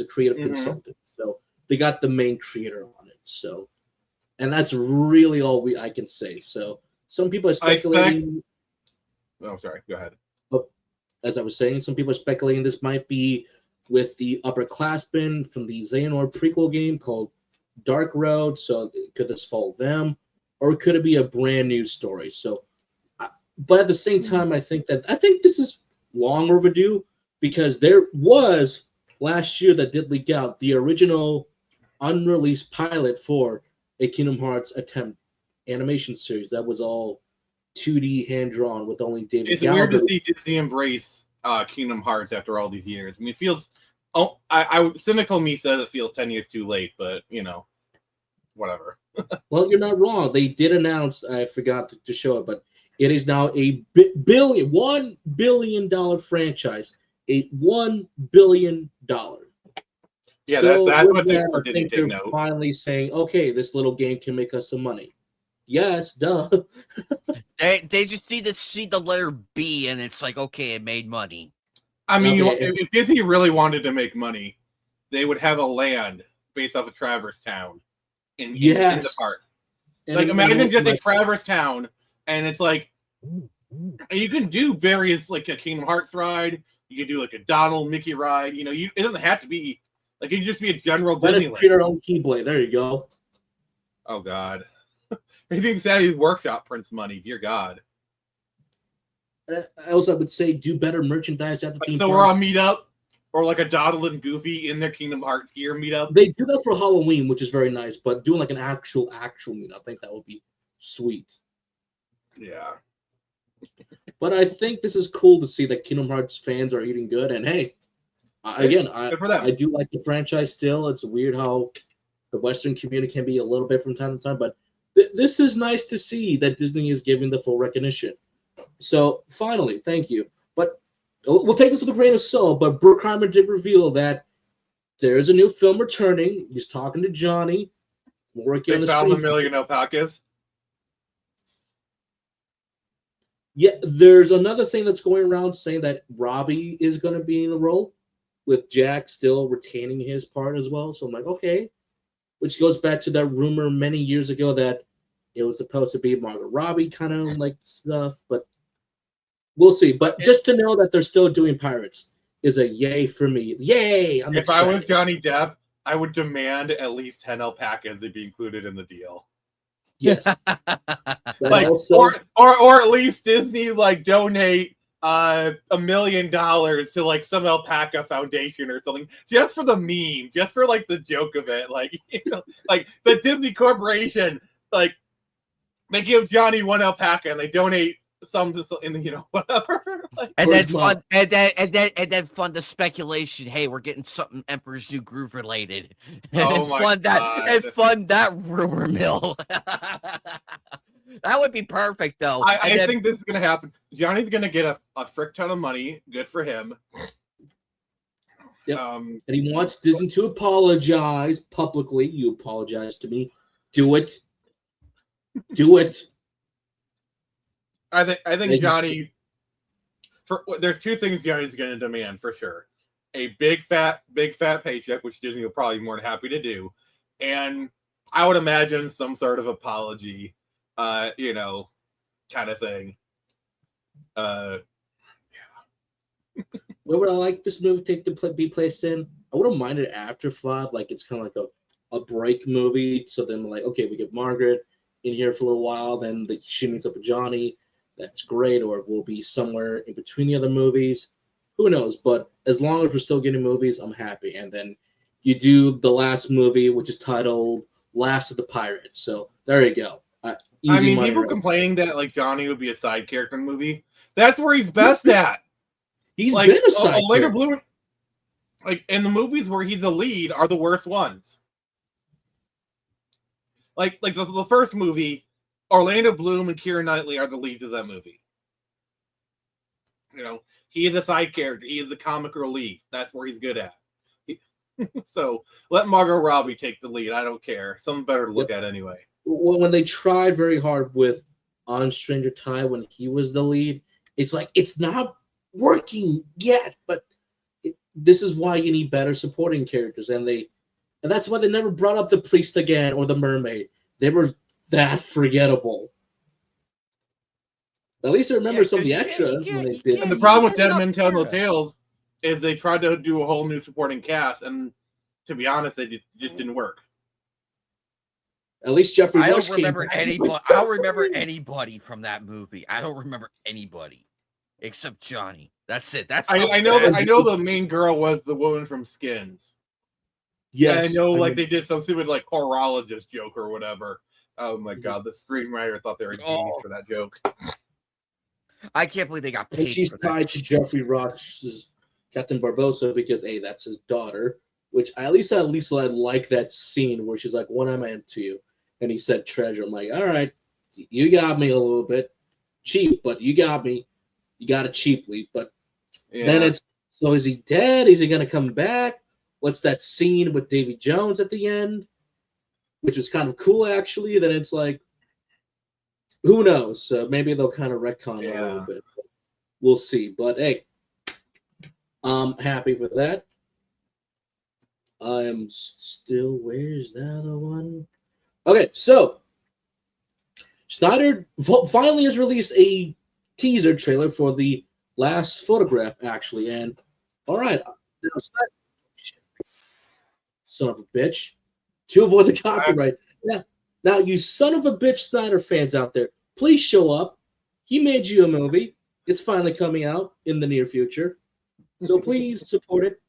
creative consultant. So they got the main creator on it. So. And that's really all I can say. So some people are speculating. Oh, sorry. Go ahead. But as I was saying, some people are speculating this might be with the upperclassmen from the Xehanort prequel game called Dark Road. So could this follow them, or could it be a brand new story? So, but at the same time, I think this is long overdue, because there was last year that did leak out the original unreleased pilot for a Kingdom Hearts attempt animation series that was all 2D hand drawn with only David. It's weird to see Disney embrace Kingdom Hearts after all these years. I mean, it feels. Oh, cynical me says it feels 10 years too late, but whatever. Well, you're not wrong. They did announce. I forgot to show it, but It is now a $1 billion franchise. $1 billion. Yeah, So that's with what that, for I Disney think take they're note. finally saying, okay, this little game can make us some money. Yes, duh. They just need to see the letter B, and it's like, okay, it made money. I mean, Okay. if Disney really wanted to make money, they would have a land based off of Traverse Town in the park. And Like, it imagine was just a like- Traverse Town, and it's like, and you can do various, like a Kingdom Hearts ride. You can do like a Donald Mickey ride. You know, it doesn't have to be like it can just be a general Let us Disneyland. create our own Keyblade. There you go. Oh God, anything Sally's workshop prints money. Dear God. I also would say do better merchandise at the theme So we're parks. on Meetup, or like a Donald and Goofy in their Kingdom Hearts gear meetup. They do that for Halloween, which is very nice, but doing like an actual meet, I think that would be sweet. Yeah. But I think this is cool to see that Kingdom Hearts fans are eating good. And hey, again, Good for them. I do like the franchise still. It's weird how the Western community can be a little bit from time to time, but this is nice to see that Disney is giving the full recognition. So finally, thank you. But we'll take this with a grain of salt. But Bruckheimer did reveal that there is a new film returning. He's talking to Johnny, working on They the found the screenplay. million alpacas. Yeah, there's another thing that's going around saying that Robbie is going to be in the role, with Jack still retaining his part as well. So I'm like, okay, which goes back to that rumor many years ago that it was supposed to be Margot Robbie kind of like stuff, but we'll see. But just to know that they're still doing Pirates is a yay for me. Yay! I'm If excited. I was Johnny Depp, I would demand at least 10 alpacas to be included in the deal. Yes. But Like, also, or at least Disney like donate $1 million to like some alpaca foundation or something, just for the meme, just for like the joke of it. Like, you know, like the Disney Corporation, like they give Johnny one alpaca and they donate some to in the, you know, whatever. Like, And Where's then Mom? then fund the speculation. Hey, we're getting something Emperor's New Groove related. Oh And my fund that God. and fund that rumor mill. That would be perfect, though. I think this is gonna happen. Johnny's gonna get a frick ton of money. Good for him. Yep. And he wants Disney to apologize publicly. You apologize to me. Do it. Do it. I think Thank Johnny. There's two things Johnny's going to demand for sure: a big fat paycheck, which Disney will probably be more than happy to do, and I would imagine some sort of apology, you know, kind of thing. Where would I like this movie be placed in? I wouldn't mind it after 5, like it's kind of like a break movie. So then, like, okay, we get Margaret in here for a little while, then she meets up with Johnny. That's great. Or it will be somewhere in between the other movies. Who knows? But as long as we're still getting movies, I'm happy. And then you do the last movie, which is titled Last of the Pirates. So there you go. I mean, money people right. complaining that like Johnny would be a side character in the movie. That's where he's best at. He's Like been a side later character. Blue, like in the movies where he's the lead are the worst ones. Like the first movie, Orlando Bloom and Keira Knightley are the leads of that movie. You know, he is a side character. He is a comic relief. That's where he's good at. So let Margot Robbie take the lead. I don't care. Something better to look at anyway. When they tried very hard with On Stranger Tide when he was the lead, it's like it's not working yet. But this is why you need better supporting characters, and that's why they never brought up the priest again or the mermaid. They were that forgettable. At least I remember some of the extras when they did. And the problem with Dead Men Tell No Tales is they tried to do a whole new supporting cast, and to be honest, it just didn't work. At least Jeffrey I Rush don't came remember back. anybody. I don't remember anybody from that movie. I don't remember anybody except Johnny. That's it. That's I know the main girl was the woman from Skins. Yes, and I know like they did some stupid like horologist joke or whatever. Oh my god, the screenwriter thought they were a genius for that joke. I can't believe they got paid. And she's for that tied to Jeffrey Rush's Captain Barbosa because that's his daughter. Which at least I like that scene where she's like, "What am I into you?" And he said treasure. I'm like, "All right, you got me a little bit." cheap, but you got me. You got it cheaply. But Yeah. then it's, so is he dead? Is he going to come back? What's that scene with Davy Jones at the end? Which was kind of cool, actually. Then it's like, who knows? Maybe they'll kind of retcon it a little bit. We'll see. But hey, I'm happy for that. I am still, where's the other one? Okay, so Snyder finally has released a teaser trailer for the last photograph, actually. And all right, now Snyder, son of a bitch, to avoid the copyright. Now, you son of a bitch Snyder fans out there, please show up. He made you a movie. It's finally coming out in the near future. So please support it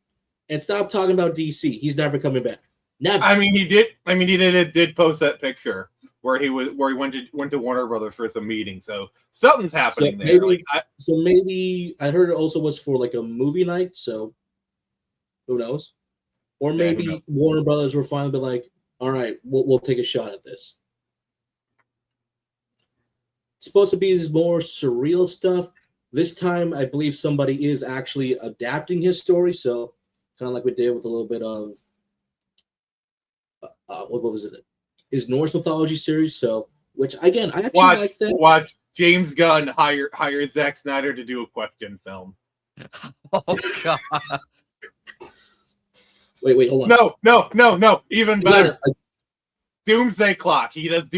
and stop talking about DC. He's never coming back. Never. I mean, he did post that picture where he went to Warner Brothers for some meeting. So something's happening there. Maybe I heard it also was for like a movie night. So who knows? Or maybe Warner Brothers were finally like, all right, we'll take a shot at this. It's supposed to be more surreal stuff. This time, I believe somebody is actually adapting his story. So kind of like we did with a little bit of what was it? His Norse mythology series. So, which again, I actually like that. Watch James Gunn hire Zack Snyder to do a Question film. Oh God! Wait, hold on. No. Even better. Doomsday Clock. He does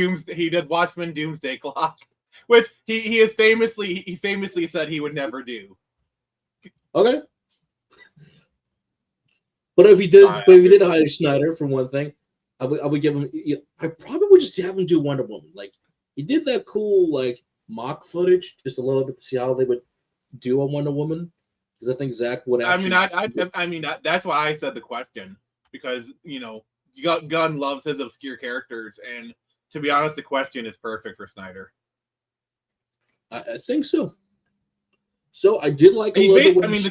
Watchmen Doomsday Clock, which he famously said he would never do. Okay. But if he did hire Snyder for one thing, I would give him. I probably would just have him do Wonder Woman. Like he did that cool like mock footage, just a little bit to see how they would do a Wonder Woman. Because I think Zach would actually. I mean, that's why I said the Question, because Gunn loves his obscure characters, and to be honest, the Question is perfect for Snyder. I think so. So I did like a little bit. I mean,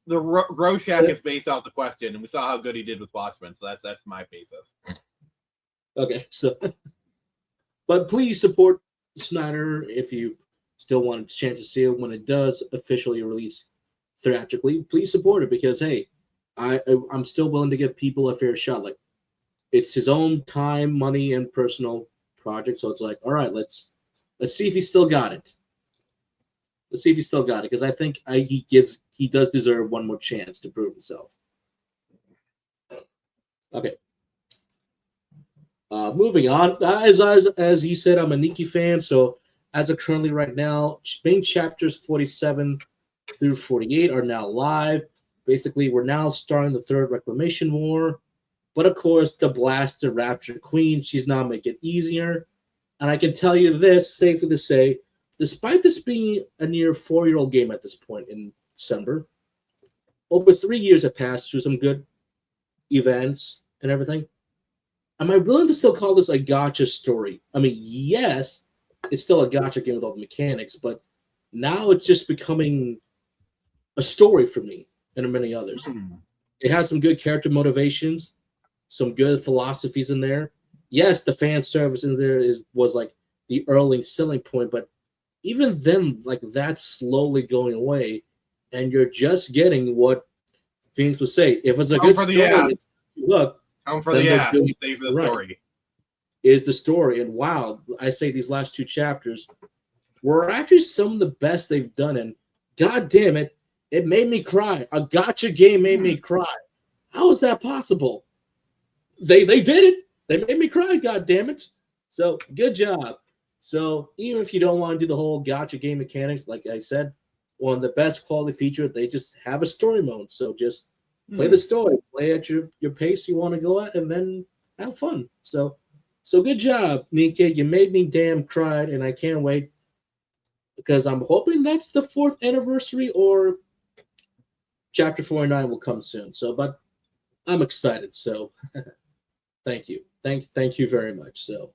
the Rorschach is based off the Question, and we saw how good he did with Watchmen, so that's my basis. Okay, so, but please support Snyder if you still want a chance to see it when it does officially release theatrically. Please support it because hey, I'm still willing to give people a fair shot. Like it's his own time, money, and personal project, so it's like, all right, let's see if he still got it. Let's see if he still got it because I think he does deserve one more chance to prove himself. Okay. Moving on. As he said, I'm a Nikki fan, so as of currently right now, main chapters 47 through 48 are now live. Basically, we're now starting the third Reclamation War. But of course, the blasted Rapture Queen, she's not making it easier. And I can tell you this, safely to say, despite this being a near 4-year-old game at this point in December, over 3 years have passed through some good events and everything. Am I willing to still call this a gacha story? I mean, yes, it's still a gacha game with all the mechanics, but now it's just becoming a story for me and many others. It has some good character motivations, some good philosophies in there. Yes, the fan service in there was like the early selling point, but even then, like that's slowly going away, and you're just getting what Phoenix would say. If it's a good story, look, come for the ass, you stay for the story. Is the story, and wow, I say these last 2 chapters were actually some of the best they've done, and god damn it, it made me cry. A gacha game made me cry. How is that possible? They did it. They made me cry, god damn it. So good job. So even if you don't want to do the whole gacha game mechanics, like I said, one of the best quality features, they just have a story mode. So just play the story, play at your pace you want to go at, and then have fun. So good job, Nika. You made me damn cried, and I can't wait because I'm hoping that's the 4th anniversary or chapter 49 will come soon. So, but I'm excited. So thank you. Thank you very much. So.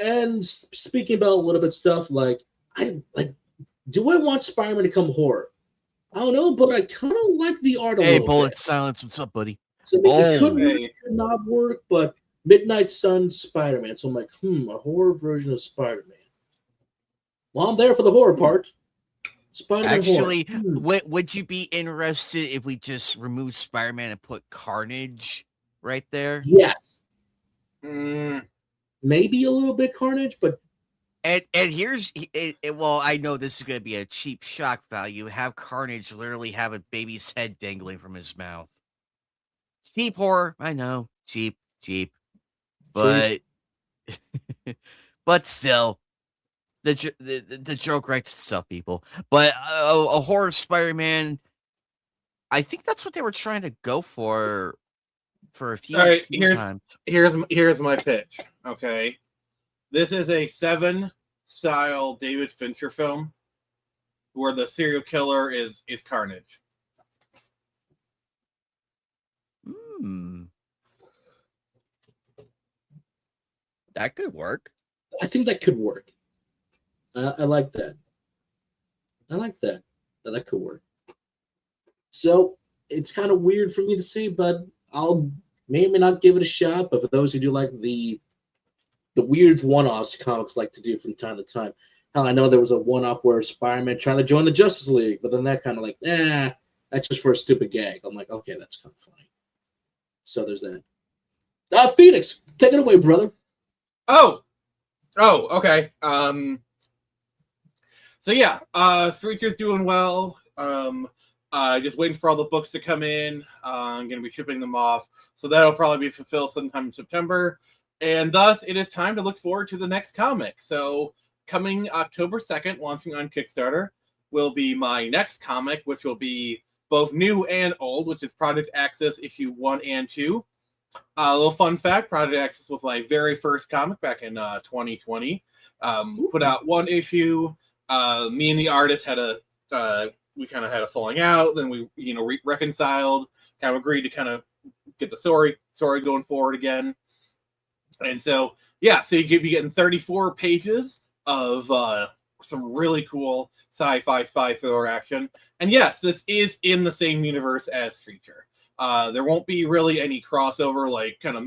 And speaking about a little bit stuff, do I want Spider-Man to come horror? I don't know, but I kind of like the art a little bit. Hey, Bullet Silence, what's up, buddy? So it could work, it could not work, but Midnight Sun Spider-Man. So I'm like, a horror version of Spider-Man. Well, I'm there for the horror part. Spider-Man Actually, horror. would you be interested if we just remove Spider-Man and put Carnage right there? Yes. Mm, Maybe a little bit Carnage, but And here's well, I know this is going to be a cheap shock value. Have Carnage literally have a baby's head dangling from his mouth. Cheap horror, I know, cheap, but but still, the joke writes itself, people. But a horror Spider-Man, I think that's what they were trying to go for a few, all right, few times. here's my pitch. Okay, this is a Seven style David Fincher film where the serial killer is Carnage. Hmm. That could work. I think that could work. I like that. I like that. That could work. So it's kind of weird for me to say, but I'll maybe not give it a shot. But for those who do like the weird one-offs comics like to do from time to time, hell, I know there was a one-off where Spider-Man trying to join the Justice League, but then that kind of like, that's just for a stupid gag. I'm like, okay, that's kind of funny. So there's that. Phoenix, take it away, brother. Oh, okay. So yeah, Screecher's doing well. Just waiting for all the books to come in. I'm gonna be shipping them off, so that'll probably be fulfilled sometime in September. And thus, it is time to look forward to the next comic. So, coming October 2nd, launching on Kickstarter, will be my next comic, which will be both new and old, which is Project Access issue 1 and 2. A little fun fact, Project Access was my very first comic back in 2020. Put out one issue. Me and the artist had we kind of had a falling out. Then we, reconciled, kind of agreed to kind of get the story going forward again. And so, so you could be getting 34 pages of some really cool sci-fi spy thriller action. And yes, this is in the same universe as Screecher. There won't be really any crossover, like kind of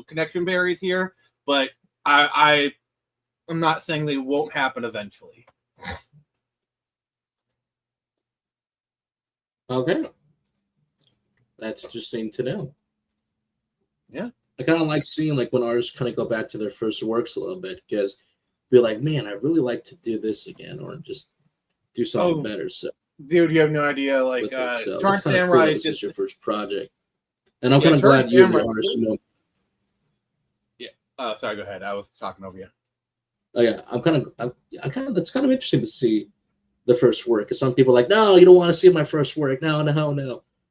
connection barriers here, but I'm not saying they won't happen eventually. Okay. That's interesting to know. Yeah. I kind of like seeing like when artists kind of go back to their first works a little bit, because be like, man, I really like to do this again, or just do something better. So, dude, you have no idea. Like, so Torrent it's kind of Samurai cool is this just is your first project, and I'm kind of glad you're the artist. Yeah. Sorry, go ahead. I was talking over you. Oh yeah, I'm kind of. That's kind of interesting to see the first work, because some people are like, no, you don't want to see my first work. No.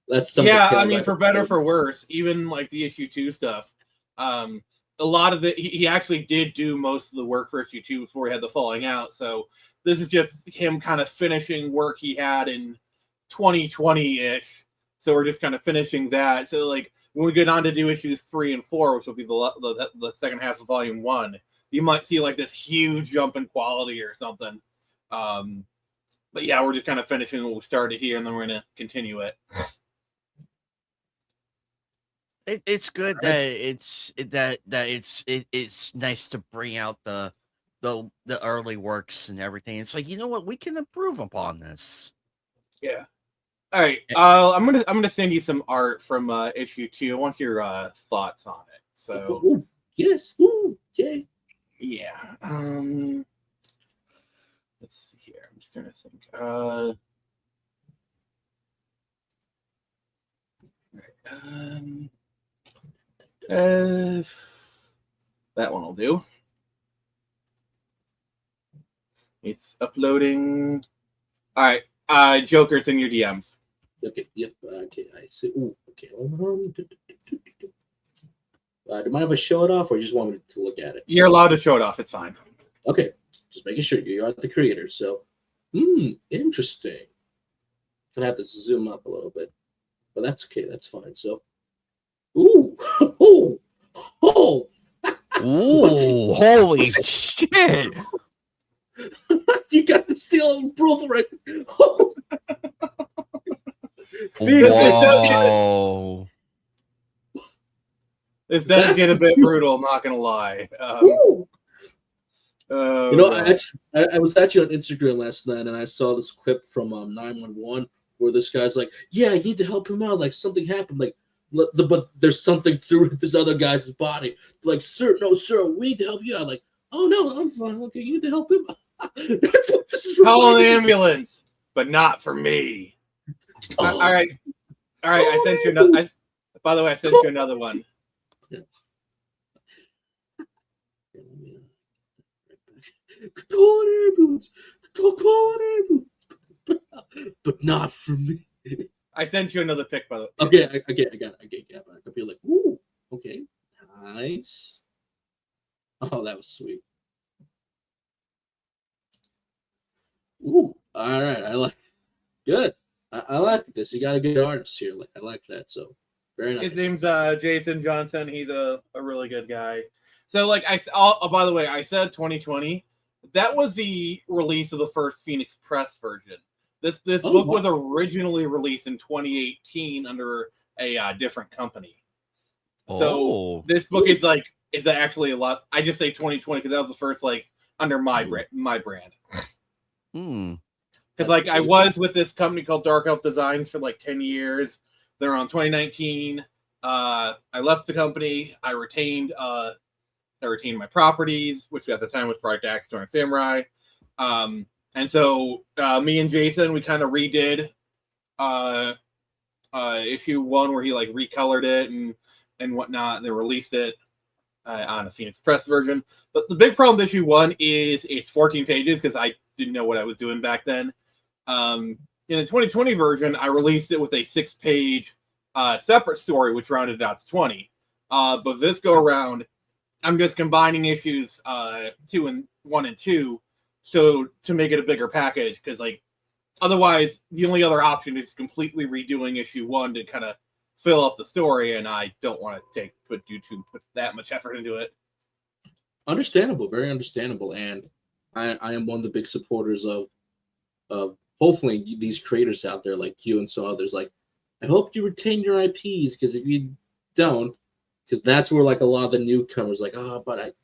That's something. Yeah, I mean, for better for worse, even like the issue 2 stuff. A lot of he actually did do most of the work for issue 2 before he had the falling out. So this is just him kind of finishing work he had in 2020-ish. So we're just kind of finishing that. So like when we get on to do issues 3 and 4, which will be the second half of volume 1, you might see like this huge jump in quality or something. But yeah, we're just kind of finishing what we started here, and then we're going to continue it. It's good that it's nice to bring out the early works and everything. It's like, you know what, we can improve upon this. Yeah. All right. I'm gonna send you some art from issue 2. I want your thoughts on it. So Ooh, yes. Ooh, yay. yeah. Let's see here. I'm just trying to think. That one will do. It's uploading. All right, Joker, it's in your DMs. Okay. Yep. Okay. I see. Ooh. Okay. Do you mind if I show it off, or you just want me to look at it? You're allowed to show it off. It's fine. Okay. Just making sure you are the creator. So, interesting. Gonna have to zoom up a little bit, but that's okay. That's fine. So, ooh, oh. Ooh, holy shit! You got the seal of approval right. Whoa. This does get a bit brutal. I'm not gonna lie. Oh, You know, God. I was actually on Instagram last night and I saw this clip from 911 where this guy's like, "Yeah, I need to help him out. Like something happened. Like, but there's something through this other guy's body. Like, sir, no, sir, we need to help you out. Like, oh no, I'm fine. Okay, you need to help him. This is Call an reminding me. ambulance, but not for me. Oh, All right. I sent you another. By the way, I sent you another one. Call an ambulance. Call an ambulance. But not for me. I sent you another pic, by the way. Okay, I got it. I'll be like, ooh, okay, nice. Oh, that was sweet. Ooh, all right, I like. Good. I like this. You got a good artist here. Like I like that. So very nice. His name's Jason Johnson. He's a really good guy. So like oh, by the way, I said 2020. That was the release of the first Phoenix Press version. This book was originally released in 2018 under a different company. So this book is actually a lot. I just say 2020 because that was the first under my brand. Because I was with this company called Dark Elf Designs for 10 years. They're on 2019. I left the company. I retained my properties, which at the time was Project Axe, Storm Samurai. And so me and Jason, we kind of redid issue 1 where he recolored it and whatnot, and then released it on a Phoenix Press version. But the big problem with issue 1 is it's 14 pages because I didn't know what I was doing back then. In the 2020 version, I released it with a 6-page separate story, which rounded out to 20. But this go around, I'm just combining issues 1 and 2, so to make it a bigger package. Because otherwise, the only other option is completely redoing issue 1 to kind of fill up the story, and I don't want to put that much effort into it. Understandable, very understandable, and I am one of the big supporters of hopefully these creators out there like you and so others. Like, I hope you retain your IPs, because if you don't, because that's where a lot of the newcomers but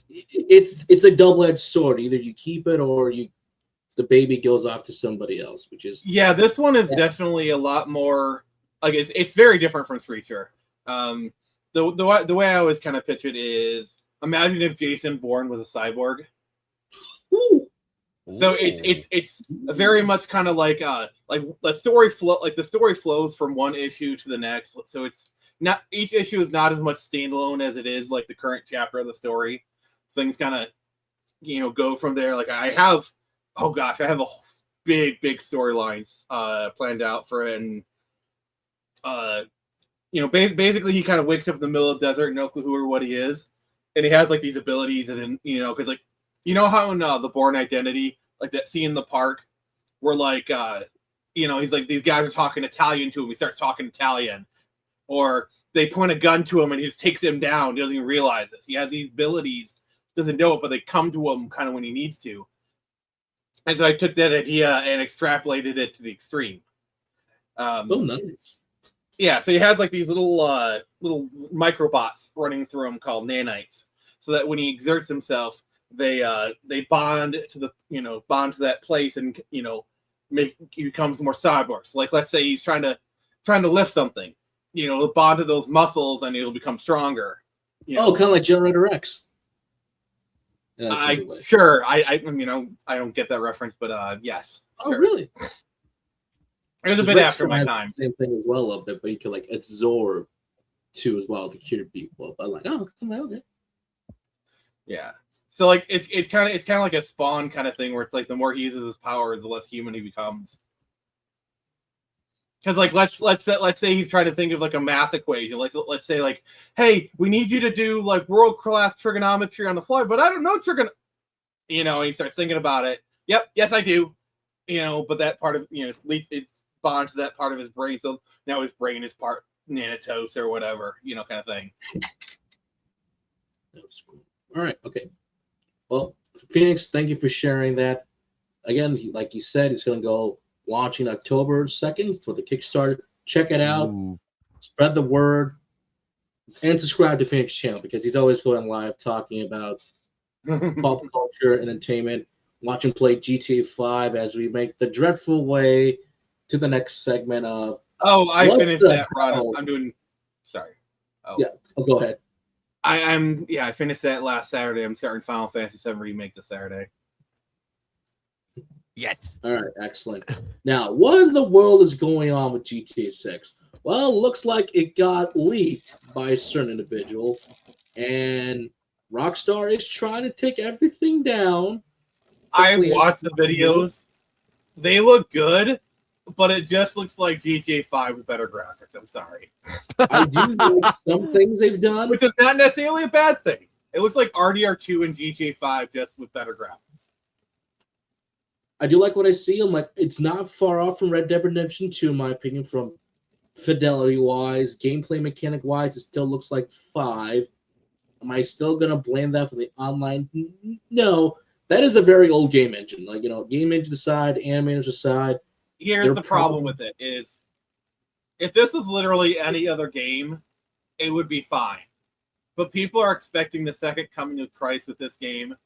it's a double-edged sword. Either you keep it or the baby goes off to somebody else, which is this one is definitely a lot more it's very different from Screecher. The way I always kind of pitch it is, imagine if Jason Bourne was a cyborg. Ooh. So it's very much kind of the story flow, the story flows from one issue to the next. So it's not, each issue is not as much standalone as it is the current chapter of the story. Things kind of go from there. I have a big storylines planned out for it, and basically he kind of wakes up in the middle of the desert, no clue who or what he is, and he has these abilities, and then because how in the Bourne Identity, that scene in the park where he's these guys are talking Italian to him, he starts talking Italian, or they point a gun to him and he just takes him down, he doesn't even realize this. He has these abilities, doesn't know it, but they come to him kind of when he needs to. And so I took that idea and extrapolated it to the extreme. Nice. Yeah, so he has these little microbots running through him called nanites, so that when he exerts himself, they bond to that place, and he becomes more cyborg. So let's say he's trying to lift something, he'll bond to those muscles and he'll become stronger. Kind of like Generator X. Yeah, I don't get that reference, but yes. Oh, sure. Really? It was a bit after my time. Same thing as well a little bit, but he could absorb too as well to cure people. But okay. Yeah. So it's kind of like a Spawn kind of thing, where it's the more he uses his powers, the less human he becomes. Because let's say he's trying to think of a math equation. Let's say hey, we need you to do world class trigonometry on the fly, but I don't know and he starts thinking about it. Yep, yes I do. But that part of it's bonds to that part of his brain, so now his brain is part nanotose or whatever, kind of thing. That was cool. All right, okay. Well, Phoenix, thank you for sharing that. Again, like you said, it's going to go launching October 2nd for the Kickstarter. Check it out. Ooh. Spread the word. And subscribe to Phoenix channel, because he's always going live talking about pop culture, entertainment, watch and play GTA 5 as we make the dreadful way to the next segment of Oh, I What finished the that run. hell? I'm doing. Sorry. Oh. Yeah. Oh, go ahead. I finished that last Saturday. I'm starting Final Fantasy VII Remake this Saturday. Yes. All right, excellent. Now, what in the world is going on with GTA 6? Well, looks like it got leaked by a certain individual, and Rockstar is trying to take everything down. I've quickly as watched the possible. videos. They look good, but it just looks like GTA 5 with better graphics. I'm sorry. I do like some things they've done. Which is not necessarily a bad thing. It looks like RDR2 and GTA 5 just with better graphics. I do like what I see. I'm like, it's not far off from Red Dead Redemption 2, in my opinion, from fidelity-wise, gameplay mechanic-wise. It still looks like 5. Am I still going to blame that for the online? No. That is a very old game engine. Like, game engine aside, animators aside. Here's the problem with it is, if this was literally any other game, it would be fine. But people are expecting the second coming of Christ with this game,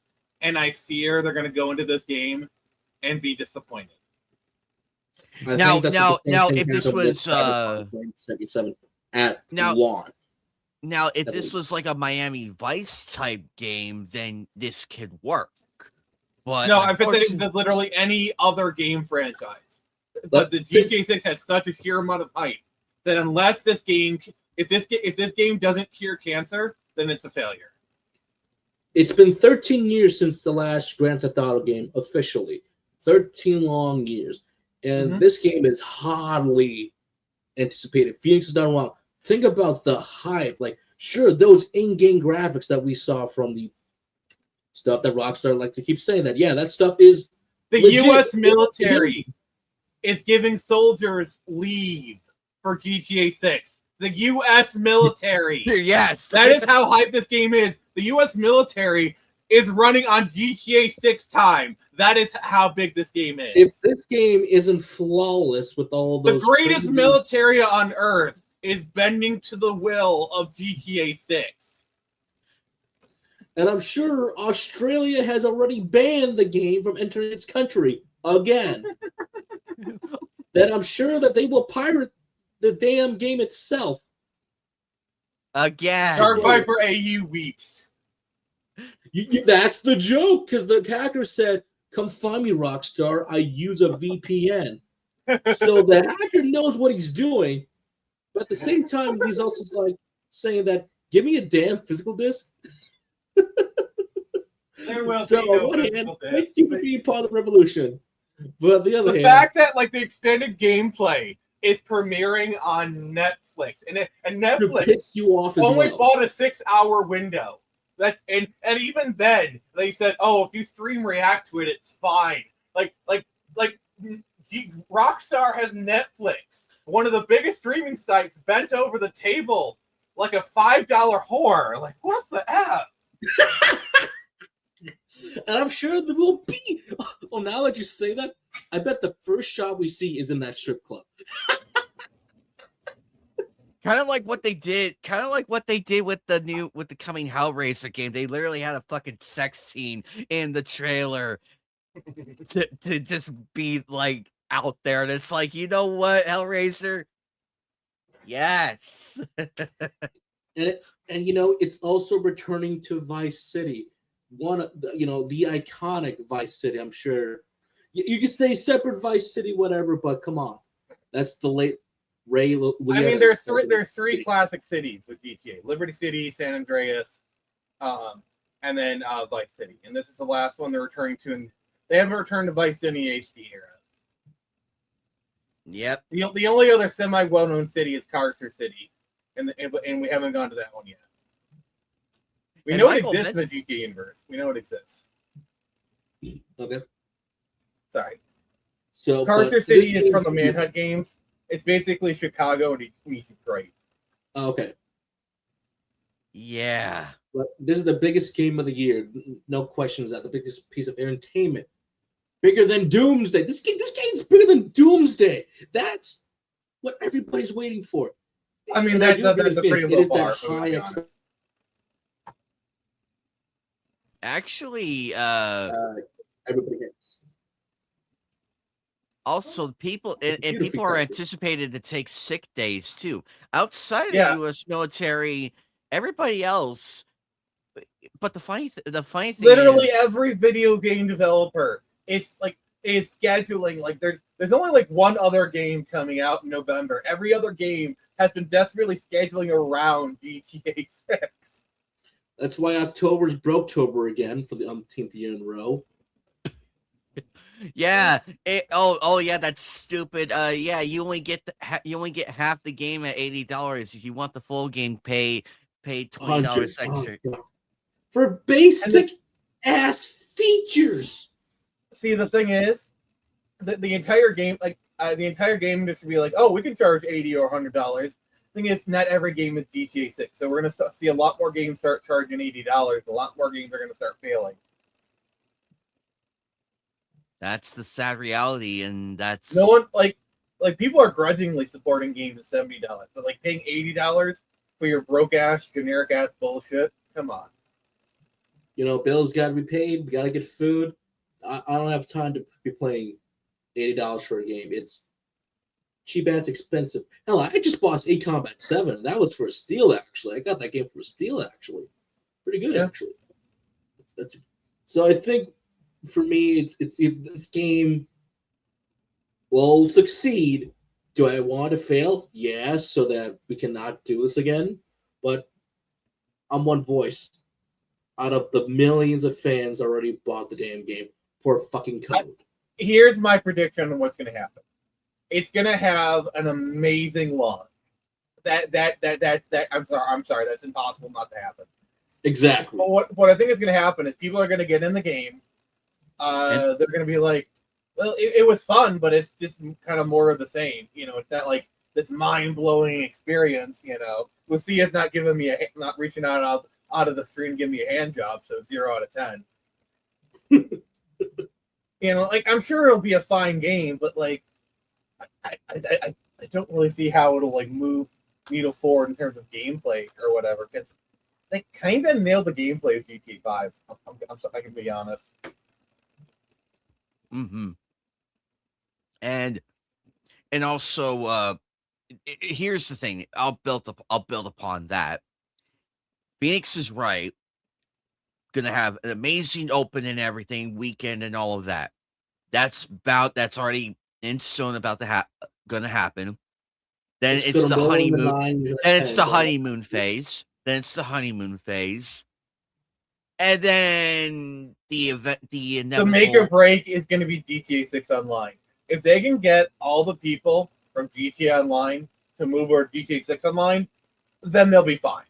and I fear they're going to go into this game and be disappointed. Now, if this was 77 at launch. Now, if this was like a Miami Vice type game, then this could work. But no, if it's literally any other game franchise, but the GTA 6 has such a sheer amount of hype that unless this game, if this game doesn't cure cancer, then it's a failure. It's been 13 years since the last Grand Theft Auto game officially. 13 long years. And this game is hotly anticipated. Phoenix has done well. Think about the hype. Like, sure, those in-game graphics that we saw from the stuff that Rockstar likes to keep saying that, yeah, that stuff is the legit. U.S. military is giving soldiers leave for GTA 6. The U.S. military. Yes. That is how hype this game is. The U.S. military is running on GTA 6 time. That is how big this game is. If this game isn't flawless with all those... The greatest military on Earth is bending to the will of GTA 6. And I'm sure Australia has already banned the game from entering its country again. Then I'm sure that they will pirate the damn game itself. Again. Dark Viper AU weeps. That's the joke, because the hacker said, come find me, Rockstar. I use a VPN. So the hacker knows what he's doing, but at the same time, he's also like saying that, give me a damn physical disc. So on one hand, thank you for being part of the revolution. But on the other hand, fact that like the extended gameplay is premiering on Netflix, and Netflix piss you off as only well. bought a 6-hour window. That's and even then they said, oh, if you stream react to it, it's fine. Like Rockstar has Netflix, one of the biggest streaming sites, bent over the table like a $5 whore. Like, what the F? And I'm sure there will be. Oh, now that you say that, I bet the first shot we see is in that strip club. Kind of like what they did with the coming Hellraiser game. They literally had a fucking sex scene in the trailer to just be like out there. And it's like, you know what, Hellraiser? Yes. And it's also returning to Vice City. One of the, the iconic Vice City, I'm sure. You can say separate Vice City, whatever, but come on. That's the late Ray Liotta's. I mean, there's three classic cities with GTA: Liberty City, San Andreas, and then Vice City. And this is the last one they're returning to, and they haven't returned to Vice City HD era. Yep. The only other semi well-known city is Carcer City, and we haven't gone to that one yet. We know it exists in the GTA universe. We know it exists. Okay. Sorry. So Carcer City is from the Manhunt games. It's basically Chicago meets Detroit. Okay. Yeah. But this is the biggest game of the year. No questions that the biggest piece of entertainment. Bigger than Doomsday. This game's bigger than Doomsday. That's what everybody's waiting for. I mean, that's a pretty low bar. Actually, Everybody gets. also people and Computer people freak are out. anticipated to take sick days too. Outside of Yeah. the U.S. military, everybody else. But the funny thing Literally is, every video game developer is scheduling. Like there's only like one other game coming out in November. Every other game has been desperately scheduling around GTA 6. That's why October's Broketober again for the umpteenth year in a row. yeah. Oh yeah, that's stupid. Yeah, you only get half the game at $80. If you want the full game, pay $20 extra. God. For basic ass features. See, the thing is, the entire game, the entire game just to be like, oh, we can charge $80 or $100. Thing is, not every game is GTA 6, so we're gonna see a lot more games start charging $80. A lot more games are gonna start failing. That's the sad reality, and that's No one like people are grudgingly supporting games at $70, but like paying $80 for your broke ass, generic ass bullshit. Come on. You know, bills got to be paid. We got to get food. I don't have time to be playing $80 for a game. It's cheap ass expensive. Hell, I just bought A Combat 7, and that was for a steal, actually. I got that game for a steal, actually. Pretty good, Yeah. actually. So I think for me, it's if this game will succeed. Do I want to fail? Yes, so that we cannot do this again. But I'm one voice out of the millions of fans already bought the damn game for fucking code. Here's my prediction on what's going to happen. It's going to have an amazing launch. I'm sorry, that's impossible not to happen. Exactly. But what I think is going to happen is people are going to get in the game. They're going to be like, well, it was fun, but it's just kind of more of the same. You know, it's not like this mind-blowing experience. You know, Lucia's not giving me not reaching out of the screen, giving me a hand job, so 0 out of 10. You know, like I'm sure it'll be a fine game, but like I don't really see how it'll like move needle forward in terms of gameplay or whatever, because they kind of nailed the gameplay of GTA 5. I can be honest. Mm-hmm. And also, here's the thing. I'll build upon that. Phoenix is right. Gonna have an amazing open and everything weekend and all of that. That's already in stone about gonna happen. Then it's the honeymoon. Then it's the honeymoon phase. Then it's the honeymoon phase. And then the event, the inevitable. The make or break is going to be GTA 6 Online. If they can get all the people from GTA Online to move over to GTA 6 Online, then they'll be fine.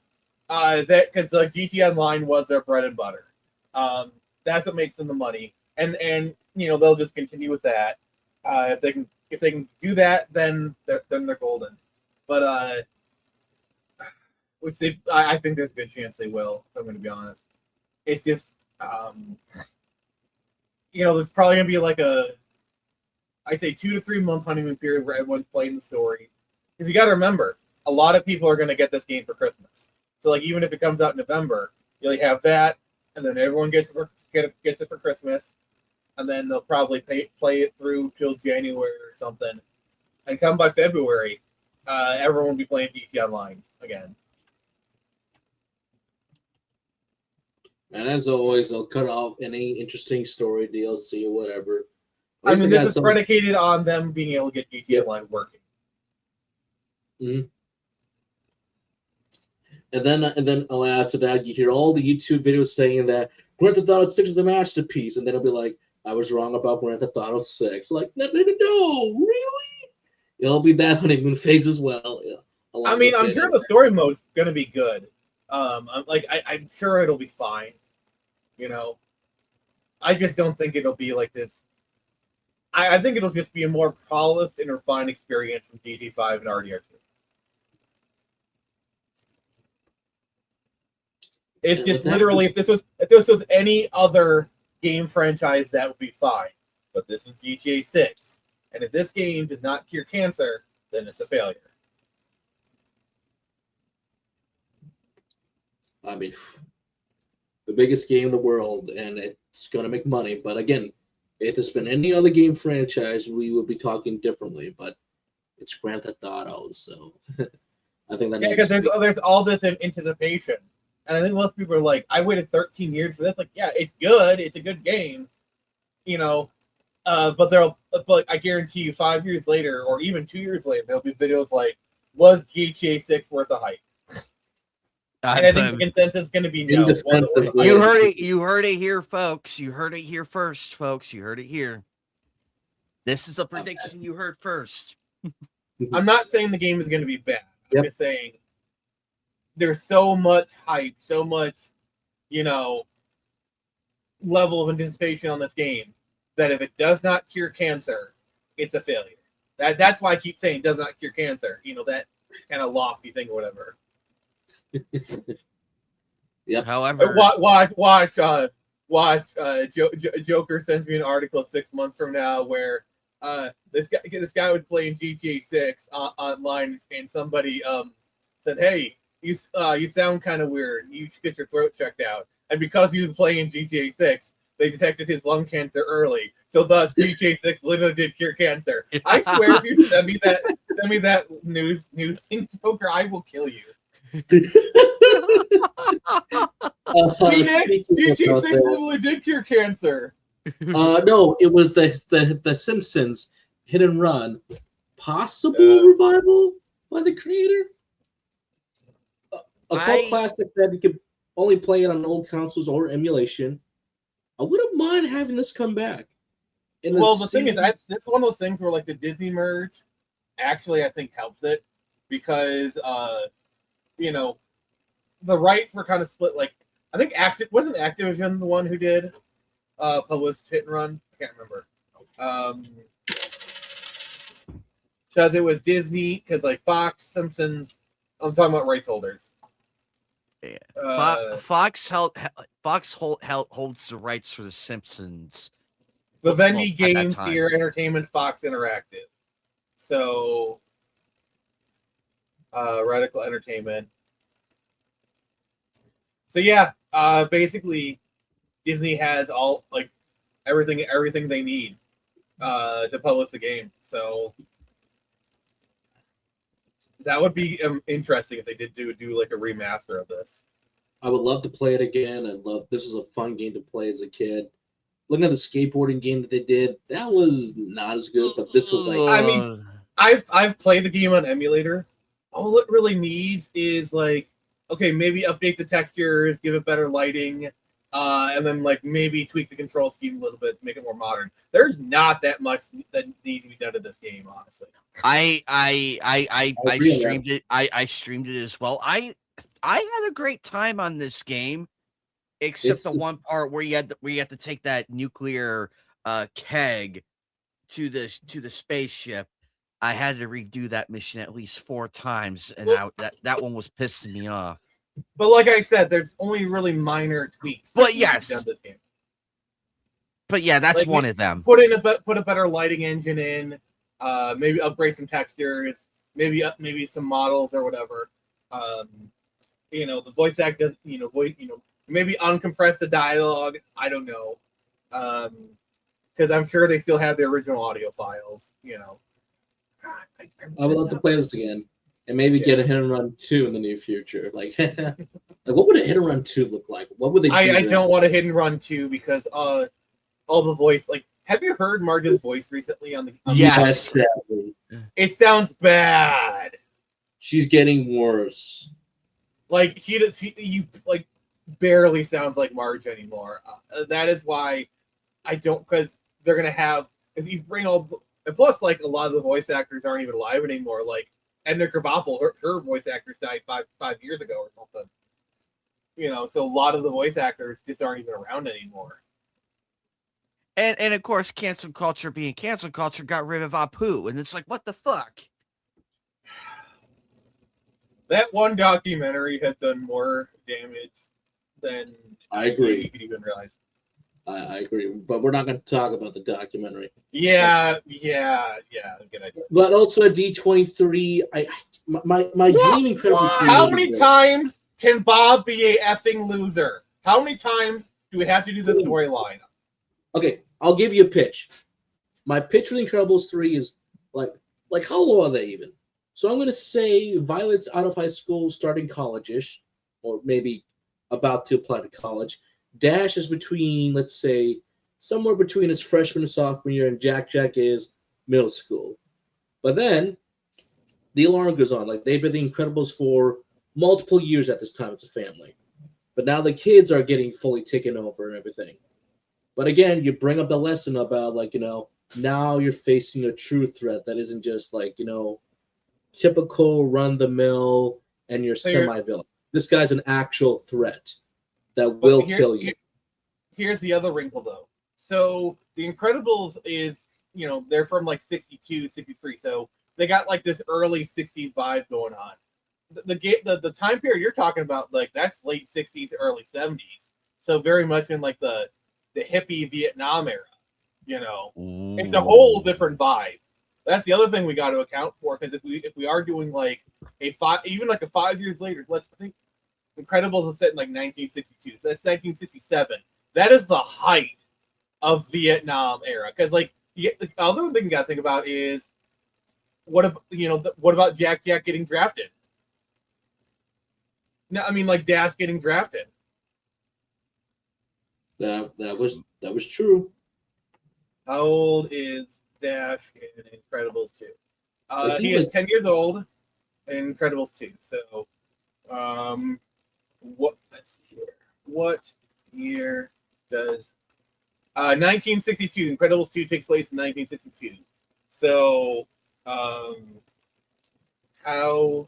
Because GTA Online was their bread and butter. That's what makes them the money, and you know they'll just continue with that. If they can do that, then they're golden. But I think there's a good chance they will. If I'm going to be honest. It's just, you know, there's probably going to be like I'd say 2 to 3 month honeymoon period where everyone's playing the story. Because you got to remember, a lot of people are going to get this game for Christmas. So, like, even if it comes out in November, you'll have that, and then everyone gets it for Christmas, and then they'll probably play it through till January or something. And come by February, everyone will be playing GTA Online again. And as always, they'll cut off any interesting story, DLC, or whatever. I mean, this is predicated on them being able to get GTA Online working. Mm-hmm. And then after that, you hear all the YouTube videos saying that Grand Theft Auto 6 is a masterpiece, and then it'll be like, I was wrong about Grand Theft Auto 6. Like, no, really? It'll be that honeymoon phase as well. Yeah, I mean, I'm sure the story mode's going to be good. I'm sure it'll be fine. You know, I just don't think it'll be like this. I think it'll just be a more polished and refined experience from GTA 5 and RDR2. It's just literally if this was any other game franchise, that would be fine. But this is GTA 6, and if this game does not cure cancer, then it's a failure. I mean, the biggest game in the world, and it's going to make money. But again, if it's been any other game franchise, we would be talking differently. But it's Grand Theft Auto, so I think that because there's all this in anticipation, and I think most people are like, I waited 13 years for this. Like, yeah, it's good. It's a good game, you know. But I guarantee you, 5 years later, or even 2 years later, there'll be videos like, "Was GTA 6 worth the hype?" And I think the consensus is going to be no. You heard it. You heard it here, folks. You heard it here first, folks. You heard it here. This is a prediction you heard first. I'm not saying the game is going to be bad. I'm just saying there's so much hype, so much, level of anticipation on this game that if it does not cure cancer, it's a failure. That's why I keep saying does not cure cancer. That kind of lofty thing or whatever. Yep. However, watch. Joker sends me an article 6 months from now where this guy was playing GTA 6 online, and somebody said, "Hey, you sound kind of weird. You should get your throat checked out." And because he was playing GTA 6, they detected his lung cancer early. So thus, GTA 6 literally did cure cancer. I swear, if you send me that news thing, Joker, I will kill you. GTA 6 literally did cure cancer. No, it was the Simpsons Hit and Run, possible revival by the creator. A cult classic that you could only play it on old consoles or emulation. I wouldn't mind having this come back. The thing is, that's one of those things where like the Disney merge actually I think helps it because the rights were kind of split. Like I think wasn't Activision the one who did published Hit and Run? I can't remember. Because it was Disney, because like Fox, Simpsons. I'm talking about rights holders. Yeah. Fox holds the rights for the Simpsons. Vivendi Games, Sierra Entertainment, Fox Interactive. So Radical Entertainment. So yeah, basically Disney has all like everything they need to publish the game. So that would be interesting if they did do like a remaster of this. I would love to play it again. This was a fun game to play as a kid. Looking at the skateboarding game that they did, that was not as good, but this was like. I mean, I've played the game on emulator. All it really needs is like, okay, maybe update the textures, give it better lighting, and then like maybe tweak the control scheme a little bit, make it more modern. There's not that much that needs to be done to this game, honestly. I streamed it. I streamed it as well. I had a great time on this game, except the one part where you had to take that nuclear keg to the spaceship. I had to redo that mission at least 4 times, and that one was pissing me off. But like I said, there's only really minor tweaks. But yes, done this game. But yeah, that's like, one of them. Put a better lighting engine in. Maybe upgrade some textures. Maybe some models or whatever. The voice actor. Maybe uncompress the dialogue. I don't know. Because I'm sure they still have the original audio files. I would love to play this again, and maybe get a Hit and Run 2 in the near future. Like, what would a Hit and Run 2 look like? What would they do? I don't want a Hit and Run 2 because all the voice. Like, have you heard Marge's voice recently on the? Yes, sadly. It sounds bad. She's getting worse. Like he like barely sounds like Marge anymore. That is why I don't, because they're gonna have if you bring all. And plus, like, a lot of the voice actors aren't even alive anymore. Like, Edna Krabappel, her voice actors died five years ago or something. So a lot of the voice actors just aren't even around anymore. And of course, cancel culture being cancel culture got rid of Apu. And it's like, what the fuck? That one documentary has done more damage than I agree. You could even realize. I agree, but we're not going to talk about the documentary. Yeah. Good idea. But also at D23, my dream incredible. How many times can Bob be a effing loser? How many times do we have to do this storyline? Okay, I'll give you a pitch. My pitch for The Incredibles 3 is like how old are they even? So I'm going to say Violet's out of high school, starting college-ish, or maybe about to apply to college. Dash is between, let's say, somewhere between his freshman and sophomore year, and Jack is middle school. But then the alarm goes on. Like, they've been The Incredibles for multiple years at this time as a family. But now the kids are getting fully taken over and everything. But again, you bring up the lesson about, like, now you're facing a true threat that isn't just like, typical run-the-mill and you're semi-villain. This guy's an actual threat that will kill you. Here's the other wrinkle, though. So The Incredibles is, they're from like 62, 63. So they got like this early 60s vibe going on. The time period you're talking about, like, that's late 60s, early 70s. So very much in like the hippie Vietnam era, It's a whole different vibe. That's the other thing we got to account for, because if we are doing like even like a 5 years later, I think Incredibles is set in like 1962, so that's 1967. That is the height of Vietnam era, because like the other thing you got to think about is what about Jack getting drafted? No, I mean like Dash getting drafted. That was true. How old is Dash in Incredibles 2? He is 10 years old in Incredibles 2. So, let's see here. What year does 1962? Incredibles 2 takes place in 1962. So, how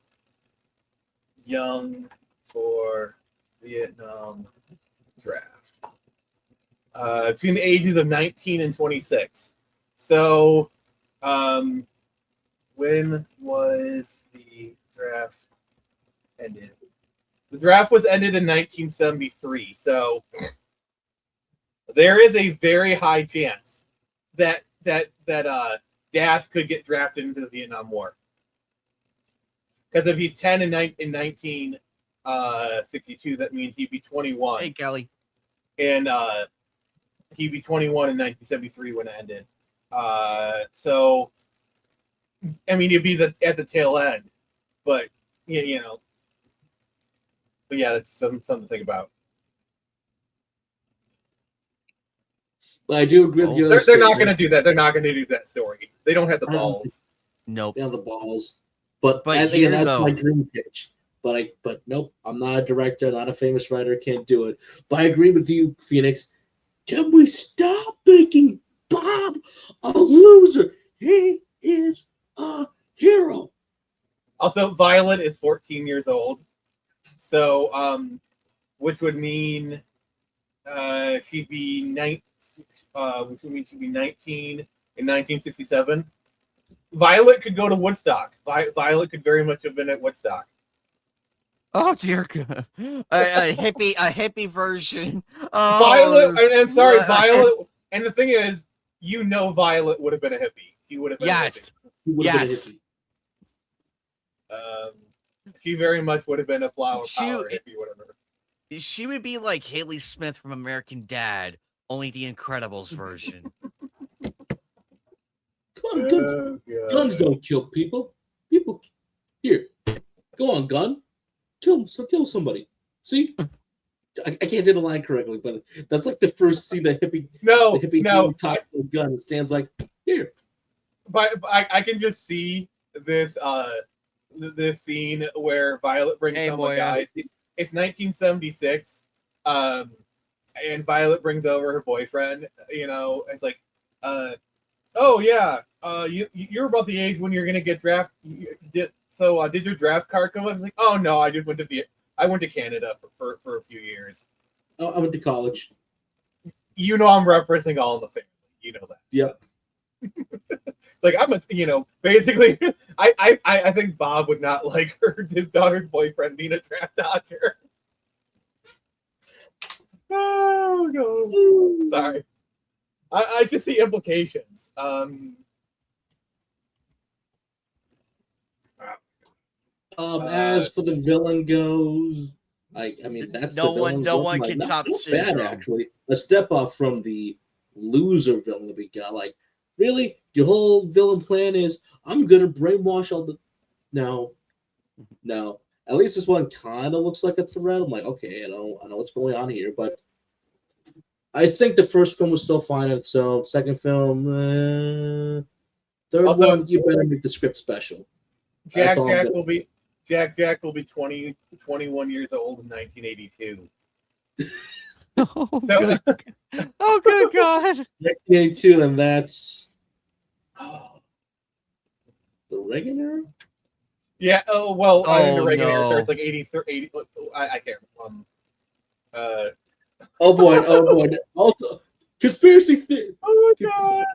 young for Vietnam draft? Between the ages of 19 and 26. So, when was the draft ended? The draft was ended in 1973. So, there is a very high chance that Dash could get drafted into the Vietnam War. Because if he's 10 in 1962, that means he'd be 21. Hey, Kelly. And he'd be 21 in 1973 when it ended. So, I mean, he'd be at the tail end. But, But yeah, that's something to think about. But I do agree with you. They're not going to do that. They're not going to do that story. They don't have the balls. Nope. They have the balls. But that's my dream pitch. But nope, I'm not a director, not a famous writer, can't do it. But I agree with you, Phoenix. Can we stop making Bob a loser? He is a hero. Also, Violet is 14 years old. So, which would mean she'd be 19 in 1967. Violet could go to Woodstock. Violet could very much have been at Woodstock. Oh dear God! A hippie version. Oh, Violet. I'm sorry, Violet. And the thing is, Violet would have been a hippie. She would have been. Yes. Yes. She very much would have been a flower power hippie, whatever. She would be like Haley Smith from American Dad, only the Incredibles version. Come on, guns don't kill people. People, here, go on, gun. Kill somebody. See, I can't say the line correctly, but that's like the first scene the hippie talks to a gun and stands like here. But I can just see this this scene where Violet brings someone guys. It's 1976, and Violet brings over her boyfriend. It's like, oh yeah, you're about the age when you're gonna get drafted. Did your draft card come up? It's like, oh no, I just went to Canada for a few years. Oh, I went to college. I'm referencing All in the Family. You know that. Yep. It's like basically, I think Bob would not like his daughter's boyfriend being a draft dodger. Oh no, sorry. I just see implications. As for the villain goes, I mean, that's No the one- villain's no look. one Like, can not top bad, Syndrome. actually. A step up from the loser villain that we got. Like, really? Your whole villain plan is, I'm going to brainwash all the... No. At least this one kind of looks like a threat. I'm like, okay, I know what's going on here, but I think the first film was still fine on its own. Second film, third Also- one, you better make the script special. Jack That's all I'm Jack gonna- will be 21 years old in 1982. Oh, So good. Oh, good God. 1982, and that's the Reagan era? yeah. Oh well, I think the Oh, Reagan era no. starts like 83. 80. I can't. Oh boy. Also, conspiracy theory. Oh my God.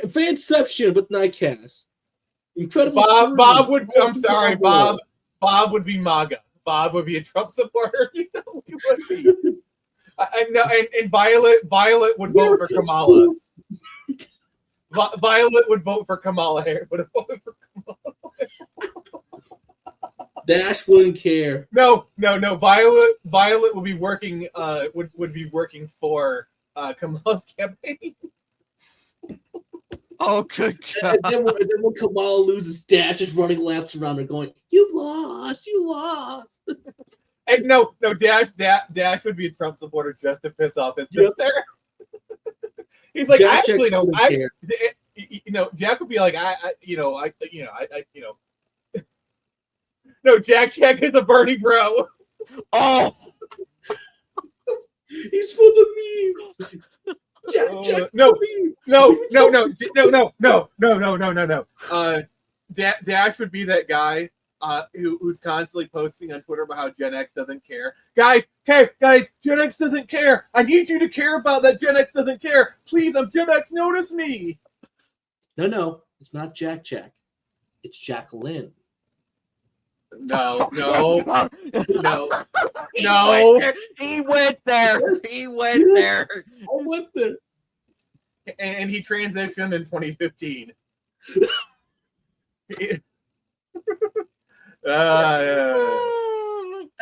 Fanception with Knightcast. Incredible. Bob would. I'm sorry, Bob. Bob would be MAGA. Bob would be a Trump supporter. You know, he would be. I know, and Violet would vote for Kamala. Violet would vote for Kamala Harris. Would have voted for Kamala. Dash wouldn't care. No. Violet would be working. Would be working for Kamala's campaign. Oh, good God. And then when Kamala loses, Dash is running laps around her going, "You lost. And no, Dash would be a Trump supporter just to piss off his sister. He's like, Jack actually, no, wouldn't care. Jack would be like, no, Jack is a Bernie bro. Oh, He's for the memes." Jack, No. no. Dash would be that guy who's constantly posting on Twitter about how Gen X doesn't care. Guys, Gen X doesn't care. I need you to care about that. Gen X doesn't care. Please, I'm Gen X. Notice me. No, it's not Jack. It's Jacqueline. No. He went there. I went there. And he transitioned in 2015.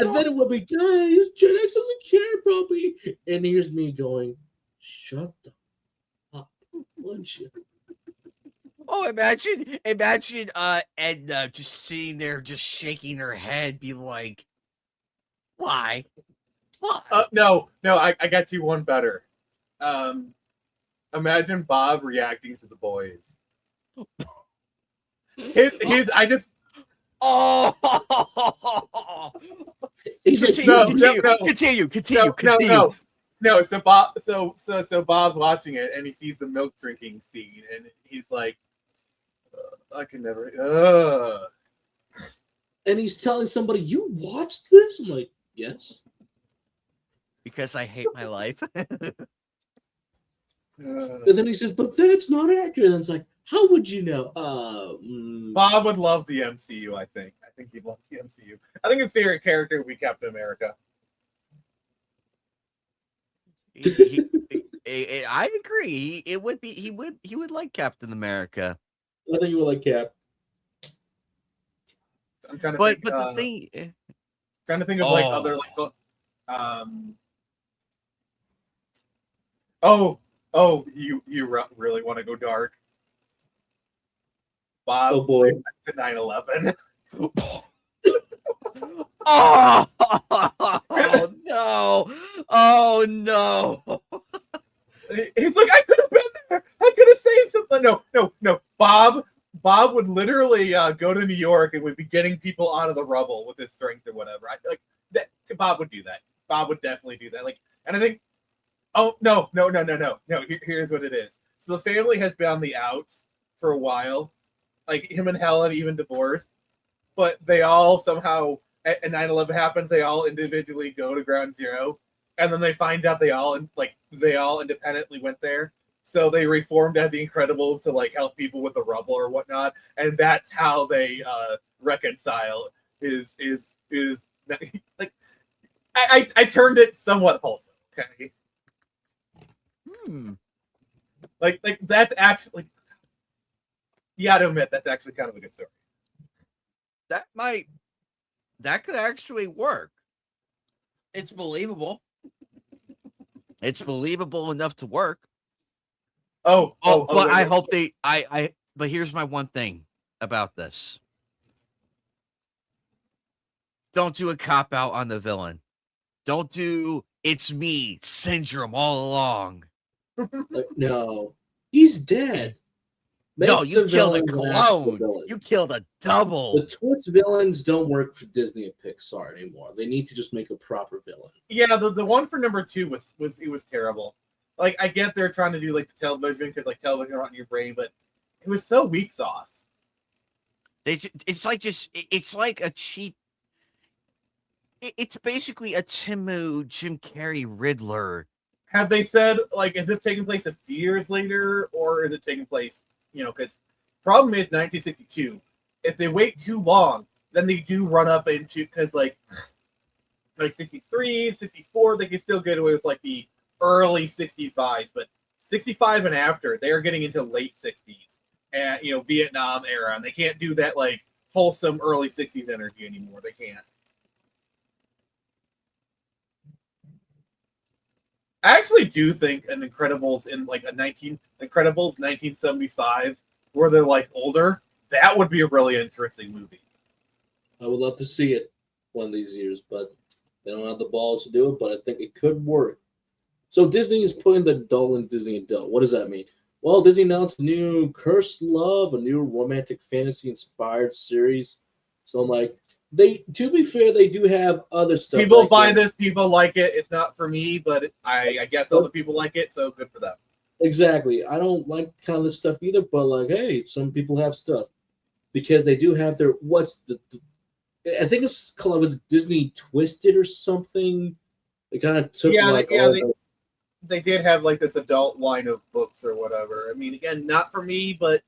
And then it would be, guys, Gen X doesn't care about me. And here's me going, shut the up, would you? Oh, imagine, Edna just sitting there, just shaking her head, be like, "Why? Why?" No, I got you one better. Imagine Bob reacting to The Boys. I just Oh, He's like, continue. No. So Bob's watching it and he sees the milk drinking scene and he's like, I can never. and he's telling somebody, you watched this? I'm like, yes. because I hate my life. And then he says, but that's not accurate. And it's like, how would you know? Bob would love the MCU, I think. I think he'd love the MCU. I think his favorite character would be Captain America. I agree. It would be. He would like Captain America. I think you would like Cap. I'm trying to But think. the thing. Trying to think of like other like. You really want to go dark? Bob, Oh boy. to 9/11. Oh no! Oh no! He's like, I could have been there. I could have saved something. No. Bob would literally go to New York and would be getting people out of the rubble with his strength or whatever. I like that. Bob would do that. Bob would definitely do that. Like, and I think. Oh no. Here's what it is. So the family has been on the outs for a while. Like him and Helen even divorced, but they all somehow at 9/11 happens. They all individually go to Ground Zero, and then they find out they all independently went there. So they reformed as the Incredibles to like help people with the rubble or whatnot, and that's how they reconcile. Is like I turned it somewhat wholesome. Okay, like that's actually. You gotta admit, that's actually kind of a good story. That could actually work. It's believable. It's believable enough to work. But I hope they. But here's my one thing about this: don't do a cop out on the villain. Don't do "it's me" syndrome all along. No, he's dead. No, Make you the killed a villain an actual clone. villain. You killed a double. The twist villains don't work for Disney and Pixar anymore. They need to just make a proper villain. Yeah, the one for number 2 was terrible. Like, I get they're trying to do like the television because like television rot in your brain, but it was so weak sauce. It's like a cheap. It's basically a Timu Jim Carrey Riddler. Have they said, like, is this taking place a few years later, or is it taking place, because problem is 1962. If they wait too long, then they do run up into, because like 63, 64, they can still get away with like the early 65s, but 65 and after, they're getting into late 60s and, Vietnam era, and they can't do that like wholesome early 60s energy anymore. They can't. I actually do think an Incredibles in like Incredibles 1975, where they're like older, that would be a really interesting movie. I would love to see it one of these years, but they don't have the balls to do it. But I think it could work. So Disney is putting the adult in Disney adult. What does that mean? Well, Disney announced a new Cursed Love, a new romantic fantasy inspired series. So I'm like, to be fair, they do have other stuff. People like buy this, people like it. It's not for me, but I guess other people like it, so good for them. Exactly. I don't like kind of this stuff either, but like, hey, some people have stuff because they do have their I think it's called Disney Twisted or something. They kind of took they did have like this adult line of books or whatever. I mean, again, not for me, but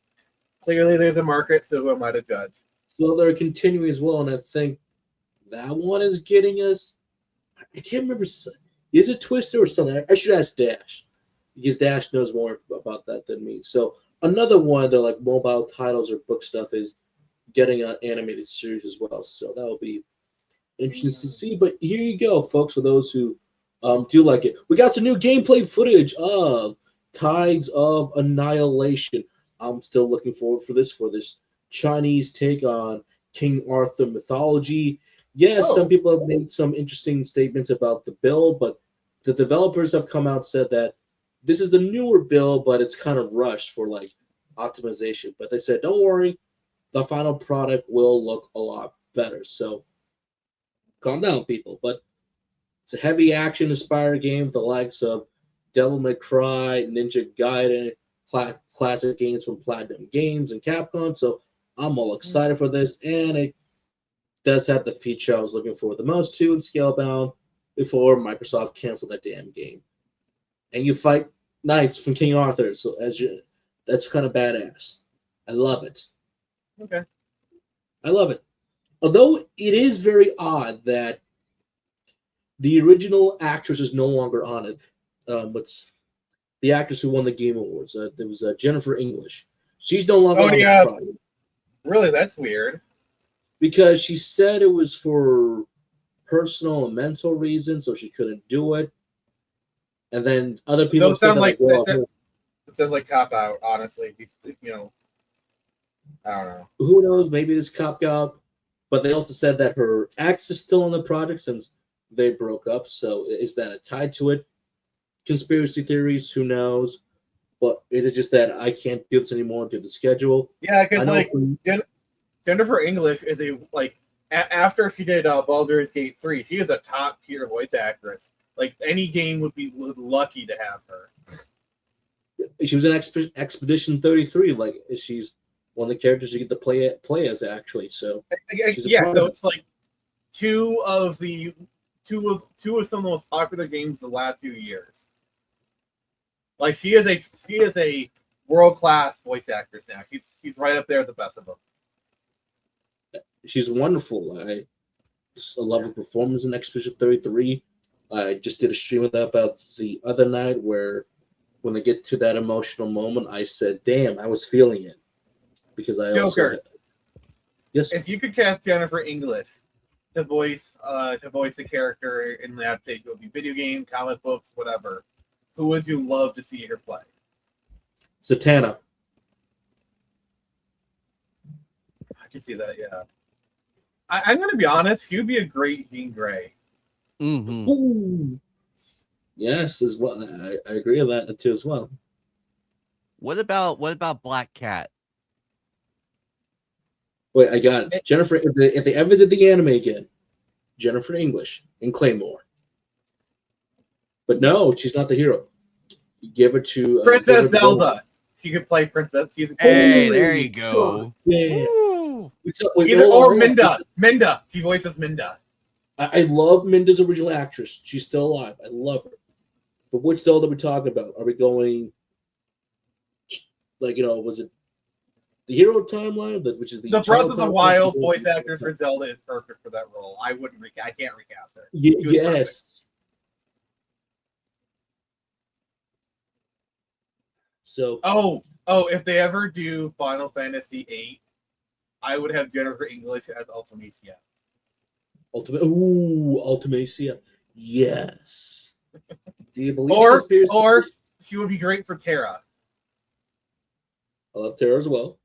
clearly there's a market, so who am I to judge? So they're continuing as well, and I think that one is getting us. I can't remember. Is it Twister or something? I should ask Dash because Dash knows more about that than me. So another one of their like mobile titles or book stuff is getting an animated series as well. So that will be interesting to see. But here you go, folks. For those who do like it, we got some new gameplay footage of Tides of Annihilation. I'm still looking forward for this Chinese take on King Arthur mythology. Yes, some people have made some interesting statements about the build, but the developers have come out and said that this is the newer build, but it's kind of rushed for like optimization. But they said, don't worry, the final product will look a lot better. So calm down, people. But it's a heavy action-inspired game with the likes of Devil May Cry, Ninja Gaiden, classic games from Platinum Games and Capcom. So I'm all excited for this, and it does have the feature I was looking for the most too in Scalebound before Microsoft canceled that damn game. And you fight knights from King Arthur, so that's kind of badass. I love it. Okay. I love it. Although it is very odd that the original actress is no longer on it. What's the actress who won the Game Awards? There was Jennifer English. She's no longer on the project. Really, that's weird. Because she said it was for personal and mental reasons, so she couldn't do it. And then other people said that, it sounds like cop out, honestly. I don't know. Who knows? Maybe it's cop out. But they also said that her ex is still on the project since they broke up. So is that tied to it? Conspiracy theories, who knows? But it is just that I can't do this anymore due to the schedule. Yeah, because like Jennifer English is after she did Baldur's Gate 3, she is a top tier voice actress. Like any game would be lucky to have her. She was in Expedition 33. Like she's one of the characters you get to play as actually. So so it's like two of some of the most popular games the last few years. Like she is a world-class voice actress now. She's right up there with the best of them. She's wonderful. I love her performance in Expedition 33. I just did a stream of that about the other night where when they get to that emotional moment, I said, damn, I was feeling it. Because I Joker. Yes. If you could cast Jennifer English to voice a character in the adaptation. It would be video game, comic books, whatever. Who would you love to see her play? Zatanna. I can see that, yeah. I'm going to be honest. She would be a great Jean Grey. Mm-hmm. Ooh. Yes, as well. I agree with that too as well. What about Black Cat? Wait, I got it. Jennifer. If they ever did the anime again, Jennifer English and Claymore. But no, she's not the hero. You give it to Princess Zelda. She could play Princess. Hey, there you go. Yeah. Or Minda. Minda. She voices Minda. I love Minda's original actress. She's still alive. I love her. But which Zelda are we talking about? Are we going, was it the hero timeline, which is the Breath of the Wild voice actor for Zelda is perfect for that role. I can't recast her. Yes. So. If they ever do Final Fantasy VIII, I would have Jennifer English as Ultimecia. Ultimecia. Yes. Do you believe or she would be great for Terra. I love Terra as well.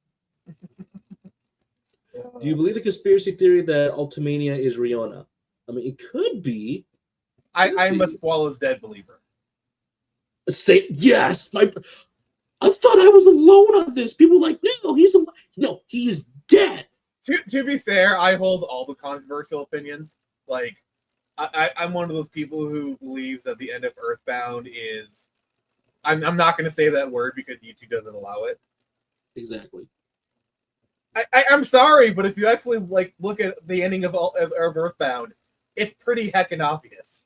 Do you believe the conspiracy theory that Ultimania is Rihanna? I mean, it could be. I'm a Squallow's Dead believer. Say yes. I thought I was alone on this. People were like, no, he is dead. To be fair, I hold all the controversial opinions. Like, I'm one of those people who believes that the end of Earthbound is. I'm not going to say that word because YouTube doesn't allow it. Exactly. I'm sorry, but if you actually look at the ending of Earthbound, it's pretty heckin' obvious.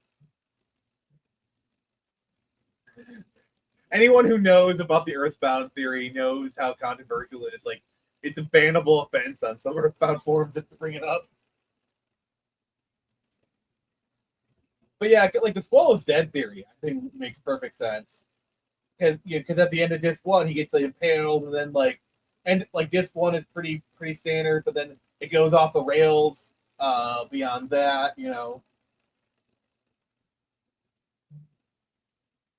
Anyone who knows about the Earthbound theory knows how controversial it is. Like, it's a bannable offense on some Earthbound forums just to bring it up. But yeah, like the Squallow's Dead theory, I think makes perfect sense. Because at the end of disc 1, he gets impaled, and then disc 1 is pretty standard, but then it goes off the rails beyond that,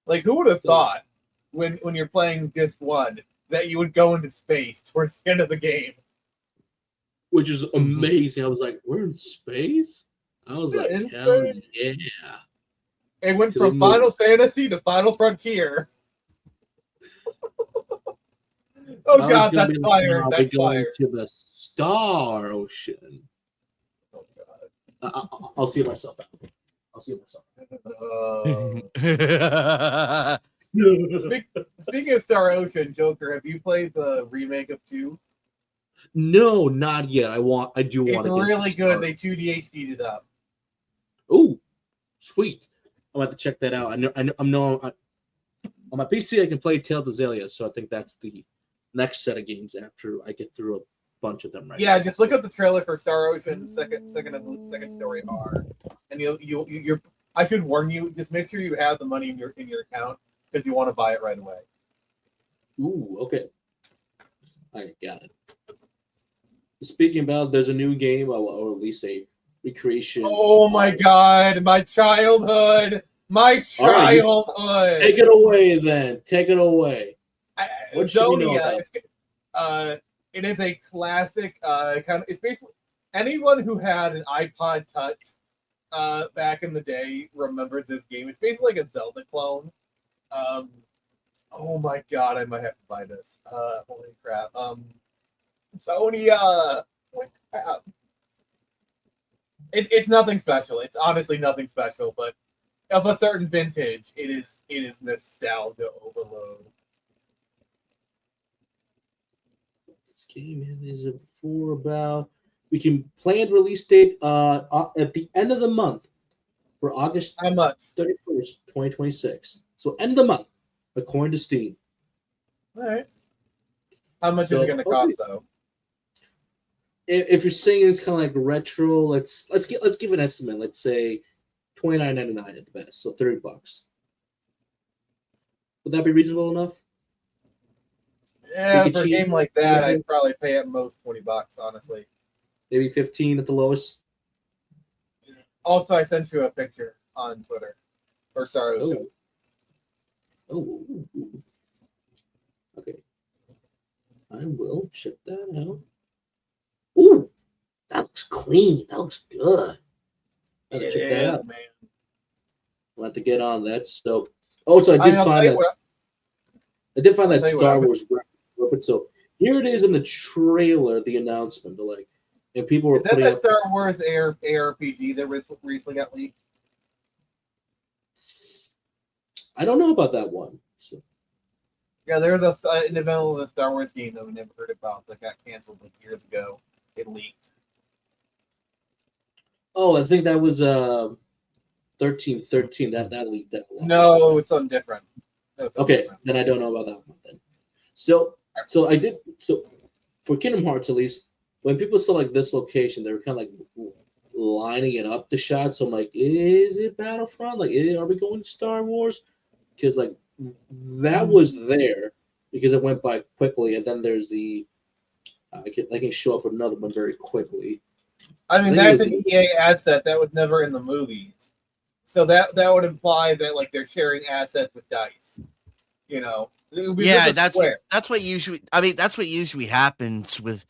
Like, who would have thought when you're playing disc 1 that you would go into space towards the end of the game? Which is amazing. I was like, we're in space? I was like, hell yeah. It went from Final Fantasy to Final Frontier. Oh god, that's fire! That's fire. To the Star Ocean. Oh god. I'll see myself out. Speaking of Star Ocean, Joker, have you played the remake of 2? No, not yet. I do want to. It's really good. They 2D HD'd it up. Oh, sweet! I'll have to check that out. On my PC, I can play Tales of Xillia, so I think that's the next set of games after I get through a bunch of them. Right? Yeah, just look up the trailer for Star Ocean second story R, and you're. I should warn you. Just make sure you have the money in your account because you want to buy it right away. Ooh, okay. All right, got it. Speaking about, there's a new game, or at least a recreation. Oh my god, my childhood! My childhood! Right, take it away, then. Take it away. What should we know about? It is a classic it's basically anyone who had an iPod Touch back in the day remembers this game. It's basically like a Zelda clone. Oh my god, I might have to buy this. Holy crap. Sony, it's nothing special. It's honestly nothing special, but of a certain vintage, it is nostalgia overload. This game is for about. We can plan release date at the end of the month for August. How much? 31st, 2026. So end of the month, according to Steam. All right. How much is it going to cost though? If you're saying it's kind of like retro, let's give an estimate. Let's say $29.99 at the best, so $30. Would that be reasonable enough? Yeah, for a game like that, I'd probably pay at most $20, honestly. Maybe 15 at the lowest. Also, I sent you a picture on Twitter for Star Ocean. Oh. Okay. I will check that out. Ooh, that looks clean. That looks good. I have to check that out. Man. I'll have to get on that. So I did find that Star Wars weapon. So here it is in the trailer, the announcement. Like, and people were Is that putting that up. Star Wars ARPG that recently got leaked? I don't know about that one. So. Yeah, there's an development of a Star Wars game that we never heard about that got canceled like years ago. It leaked. Oh, I think that was 1313. That leaked that long. No, it's something different. Okay, then I don't know about that one then. So I did for Kingdom Hearts at least, when people saw like this location, they were kind of like lining it up the shot. So I'm like, is it Battlefront? Like, are we going to Star Wars? Because like that was there because it went by quickly, and then there's the I can show up another one very quickly. I mean, that's an EA asset that was never in the movies, so that would imply that like they're sharing assets with DICE. You know, yeah, that's what usually. I mean, that's what usually happens with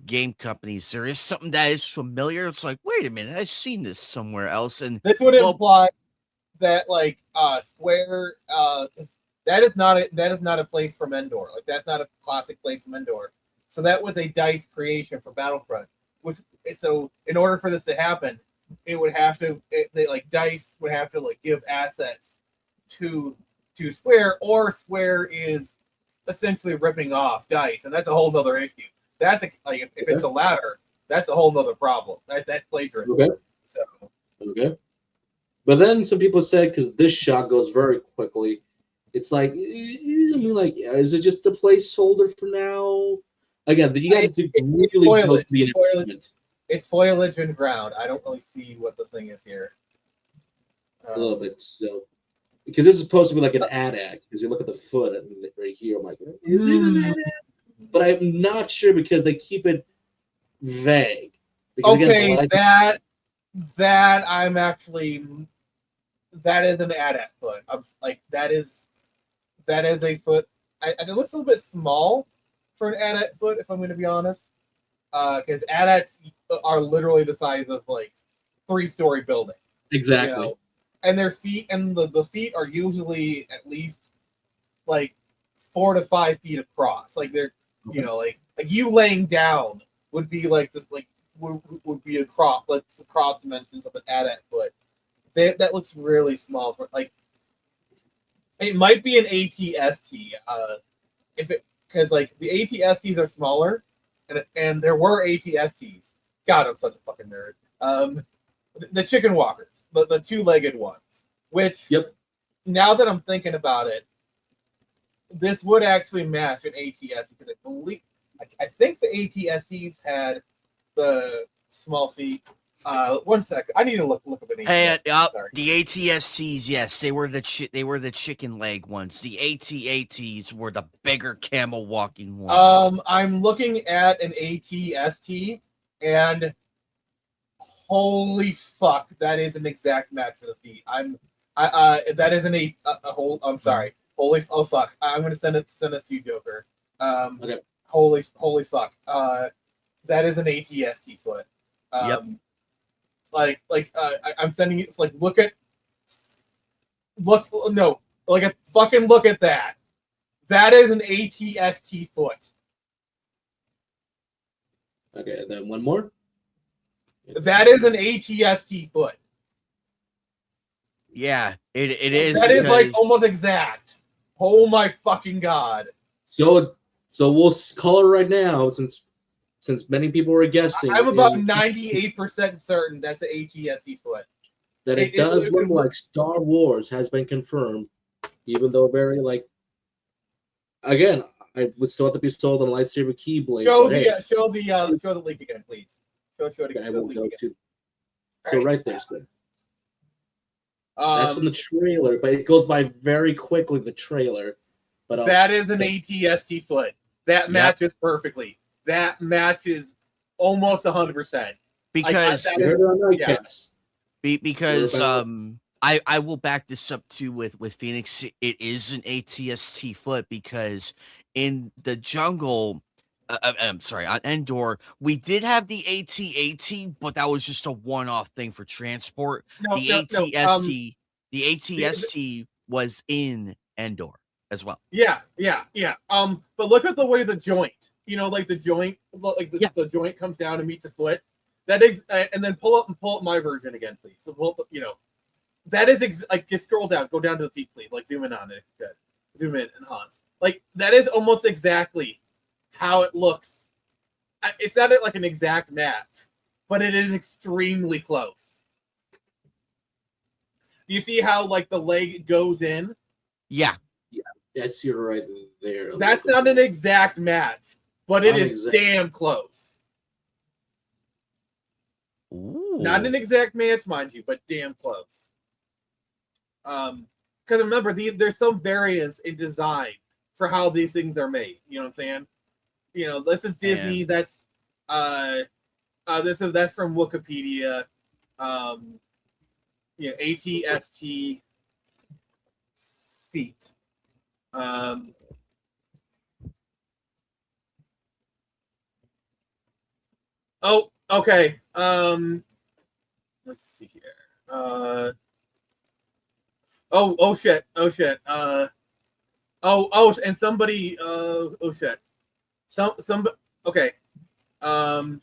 game companies. There is something that is familiar. It's like, wait a minute, I've seen this somewhere else, and this would imply that like Square, that is not a place from Endor. Like that's not a classic place from Endor. So that was a DICE creation for Battlefront. So in order for this to happen, it would have to DICE would have to like give assets to Square, or Square is essentially ripping off DICE, and that's a whole other issue. That's if it's the latter, that's a whole other problem. That's plagiarism. Okay. So. Okay. But then some people said because this shot goes very quickly, it's like is it just a placeholder for now? Again, you got to really go to the announcement. It's foliage and ground. I don't really see what the thing is here. A little bit, so because this is supposed to be like an AT-AT. Because you look at the foot and right here, I'm like, is it an AT-AT? But I'm not sure because they keep it vague. Because okay, again, that is an AT-AT foot. I'm like that is a foot. It looks a little bit small for an AT-AT foot, if I'm going to be honest, because AT-ATs are literally the size of like 3-story buildings. Exactly. You know? And their feet the feet are usually at least like 4 to 5 feet across. Like they're like you laying down would be like this would be the cross dimensions of an AT-AT foot. That looks really small for like it might be an ATST because like the ATSTs are smaller and there were ATSTs. God, I'm such a fucking nerd. The chicken walkers, the 2-legged ones, which now that I'm thinking about it, this would actually match an ATST because I think the ATSTs had the small feet. 1 second, I need to look up an ATST. Hey, the ATSTs, yes, they were the chicken leg ones. The ATATs were the bigger camel walking ones. I'm looking at an ATST, and holy fuck, that is an exact match for the feet. That is I'm sorry. Oh fuck, I'm gonna send this to you, Joker. Okay. Holy fuck. That is an ATST foot. I'm sending it. It's like look at that. That is an ATST foot. Okay, then one more. That is an ATST foot. Yeah, it is. That is like almost exact. Oh my fucking god. So we'll call it right now since many people are guessing. I'm about 98% certain that's an ATST foot. That it does look like Star Wars has been confirmed, even though very like. Again, I would still have to be sold on a lightsaber keyblade. Show the link again, please. Show it again. I will go to. So right there, Squid. That's from the trailer, but it goes by very quickly. The trailer, but that is an ATST foot. That matches perfectly. That matches almost 100%. Because you heard it on knightcast. Because about- I will back this up too with Phoenix. It is an ATST foot because in the jungle, I'm sorry, on Endor, we did have the AT-AT, but that was just a one-off thing for transport. No, The no, no. ATST, the The- ATST was in Endor as well. Yeah. But look at the way the joint, like the joint, Yeah. the joint comes down and meets a foot. That is, and then pull up my version again, please. So pull up, that is like just scroll down, go down to the feet, please. Like zoom in on it if you could. Zoom in and Hans. Like that is almost exactly how it looks. It's not like an exact match, but it is extremely close. Do you see how like the leg goes in? Yeah. That's you're right there. That's not an exact match, but it Not is exact. damn close. Ooh. Not an exact match, mind you, but damn close. Because remember, there's some variance in design for how these things are made. You know what I'm saying? This is Disney. That's that's from Wikipedia. ATST feet. Oh, okay. Let's see here. Oh shit. And somebody. Oh shit. Some. Okay. I'm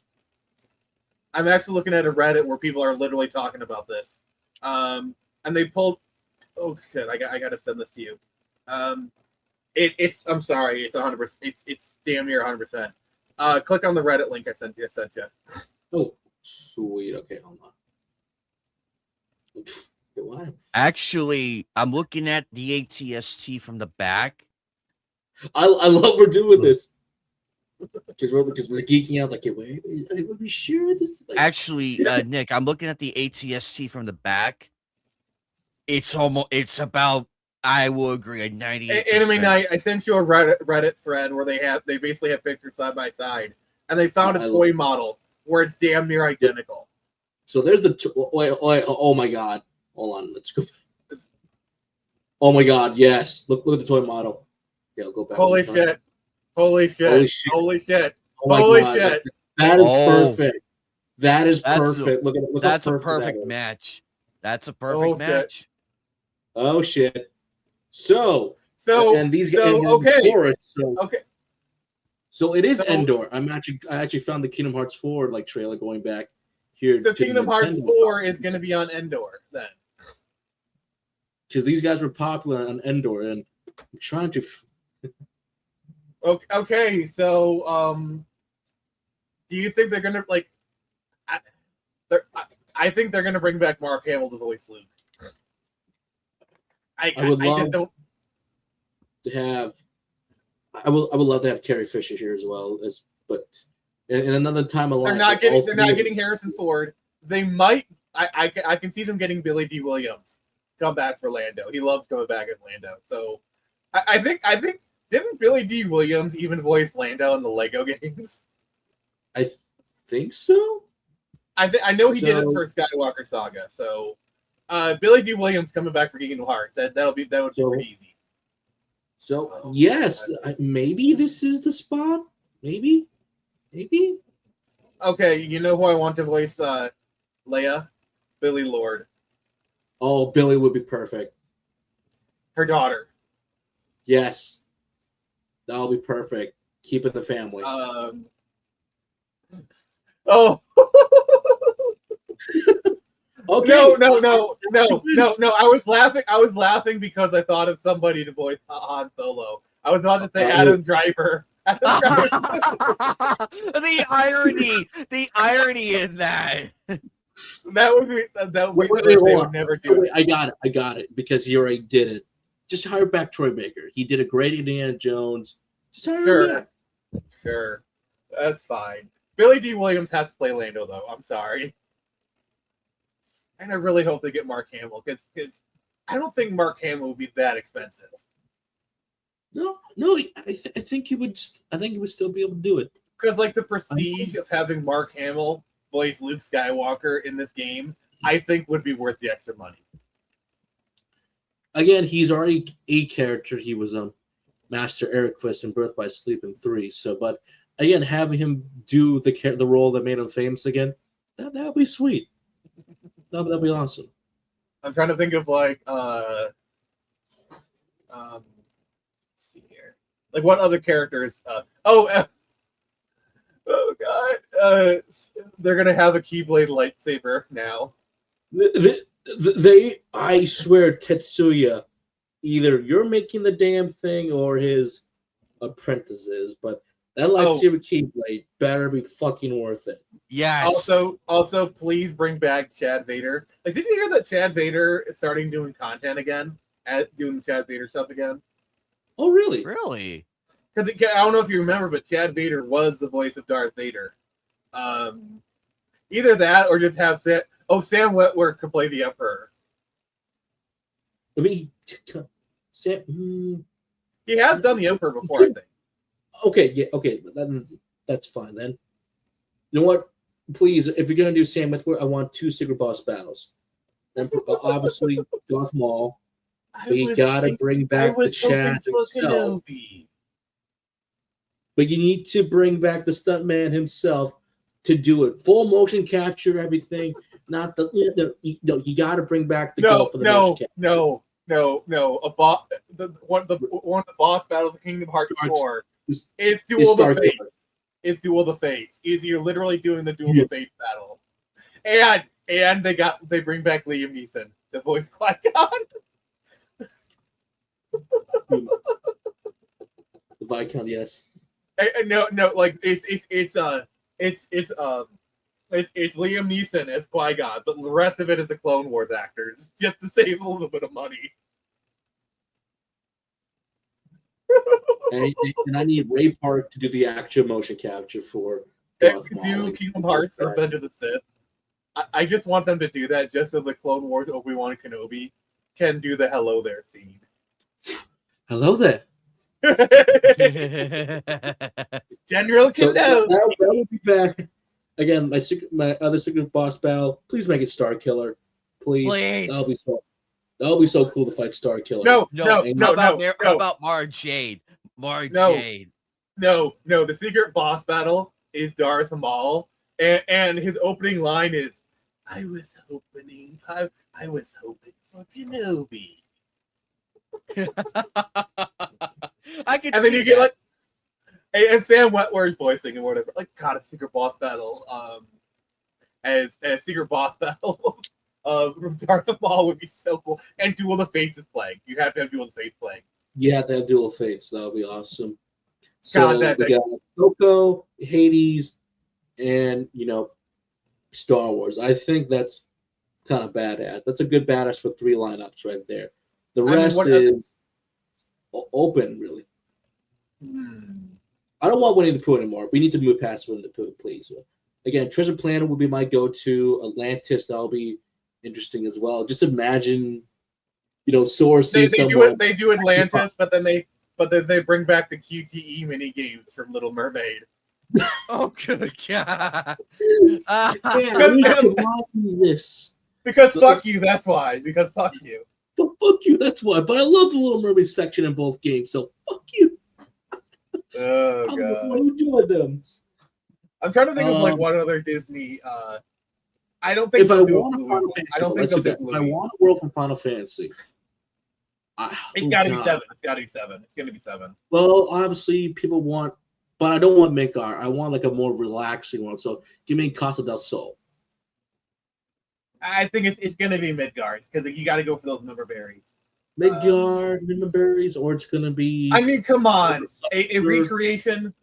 actually looking at a Reddit where people are literally talking about this. And they pulled. Oh shit! I gotta send this to you. It's. I'm sorry. It's 100%. It's damn near 100%. Click on the Reddit link I sent you. Oh, sweet. Okay, hold on. What? Actually, I'm looking at the ATST from the back. I love we're doing this because we're geeking out. Like, wait, are we sure this? Like, Actually, Nick, I'm looking at the ATST from the back. It's about, I will agree, a 98%. Anime Night. I sent you a Reddit thread where they basically have pictures side by side, and they found a toy model where it's damn near identical. So there's the wait, oh my god, hold on, let's go. Oh my god, yes, look at the toy model. Yeah, I'll go back. Holy shit! Holy shit! Oh my Holy god, shit! that is perfect. That is That's perfect. Look That's how a perfect that is. match. That's a perfect match. Oh shit! So and these guys. Okay. Okay. So it is Endor. I actually found the Kingdom Hearts 4 like trailer going back here. So to Kingdom Hearts Nintendo 4 is conference. going to be on Endor then. Because these guys were popular on Endor, and I'm trying to. Okay, so do you think they're gonna like? I think they're gonna bring back Mark Hamill to voice Luke. I would love just don't. to have. I would love to have Carrie Fisher here as well but in another time of They're life. not getting Harrison Ford. They might. I can see them getting Billy D. Williams come back for Lando. He loves coming back as Lando. So I think didn't Billy D. Williams even voice Lando in the Lego games? I think so. I know he did it for Skywalker Saga. So Billy D. Williams coming back for Kingdom Hearts. That would be pretty easy. So yes, maybe this is the spot. Maybe. Okay, you know who I want to voice Leia? Billy Lord. Oh, Billy would be perfect. Her daughter. Yes, that'll be perfect. Keep it the family. Oh. Okay. No. I was laughing because I thought of somebody to voice Han Solo. I was about to say Adam Driver. The irony in that. That Wait, would never do. Wait, I got it because he already did it. Just hire back Troy Baker. He did a great Indiana Jones. Just hire him back. Sure, that's fine. Billy D. Williams has to play Lando, though. I'm sorry, and I really hope they get Mark Hamill because I don't think Mark Hamill would be that expensive. No, I think he would. I think he would still be able to do it. Because like the prestige of having Mark Hamill voice Luke Skywalker in this game I think would be worth the extra money. Again, he's already a character. He was Master Ericquist in Birth by Sleep in 3. So, but again, having him do the role that made him famous again, that'd be sweet. That'd be awesome. I'm trying to think of like let's see here. Like what other characters oh god. They're gonna have a Keyblade lightsaber now. I swear, Tetsuya, either you're making the damn thing or his apprentices, but that lightsaber Keyblade better be fucking worth it. Yes. Also, please bring back Chad Vader. Like, did you hear that Chad Vader is starting doing content again? Doing Chad Vader stuff again? Oh, really? Really? Because I don't know if you remember, but Chad Vader was the voice of Darth Vader. Either that or just have Sam Witwer could play the Emperor. I mean, he has done the Emperor before, I think. Okay, that's fine then. You know what? Please, if you're gonna do Sam Witwer, I want 2 secret boss battles. Obviously, Darth Maul. We gotta bring back the Chad himself. But you need to bring back the stuntman himself to do it. Full motion capture, everything. Not the you got to bring back the goal for the motion capture. No. One of the boss battles of Kingdom Hearts 4 is Duel of the Fates. It's Duel of the Fates. You're literally doing the Duel of the Fates battle, and they bring back Liam Neeson, the voice Qui-Gon. The Viscount, yes. No, like it's Liam Neeson as Qui-Gon, but the rest of it is the Clone Wars actors, just to save a little bit of money. and I need Ray Park to do the actual motion capture for do Kingdom Hearts or Revenge of the Sith. I just want them to do that just so the Clone Wars Obi-Wan Kenobi can do the hello there scene. Hello there. General Kenobi. That will be back. Again, my other secret boss battle. Please make it Star Killer. Please. That'll be so cool to fight Star Killer. No. How about Mara Jade? Jade. No. The secret boss battle is Darth Maul, and his opening line is, "I was hoping for Kenobi." I can. And then you get like, and Sam Witwer's voicing and whatever. Like, God, a secret boss battle. As secret boss battle of Darth Maul would be so cool. And Duel of the Fates is playing. You have to have Duel of the Fates playing. Yeah, they have Duel of Fates. That would be awesome. God, So we got Coco, Hades, and Star Wars. I think that's kind of badass. That's a good badass for 3 lineups right there. The rest is open, really. I don't want Winnie the Pooh anymore. We need to move past Winnie the Pooh, please. Again, Treasure Planet will be my go-to. Atlantis, that'll be interesting as well. Just imagine, Sora sees someone. They do Atlantis, but then they bring back the QTE mini games from Little Mermaid. Oh, good God! Because fuck you. That's why. Because fuck you. But fuck you. That's why. But I love the Little Mermaid section in both games. So fuck you. Oh God. What do you do with them? I'm trying to think of like what other Disney. I don't think. If I want a Final Fantasy, I want a world from Final Fantasy. It's got to be 7. It's got to be 7. It's going to be 7. Well, obviously, people want, but I don't want Midgar. I want like a more relaxing world. So give me Casa del Sol. I think it's going to be Midgard because you got to go for those member berries. Midgard, member berries, or it's going to be. I mean, come on, a recreation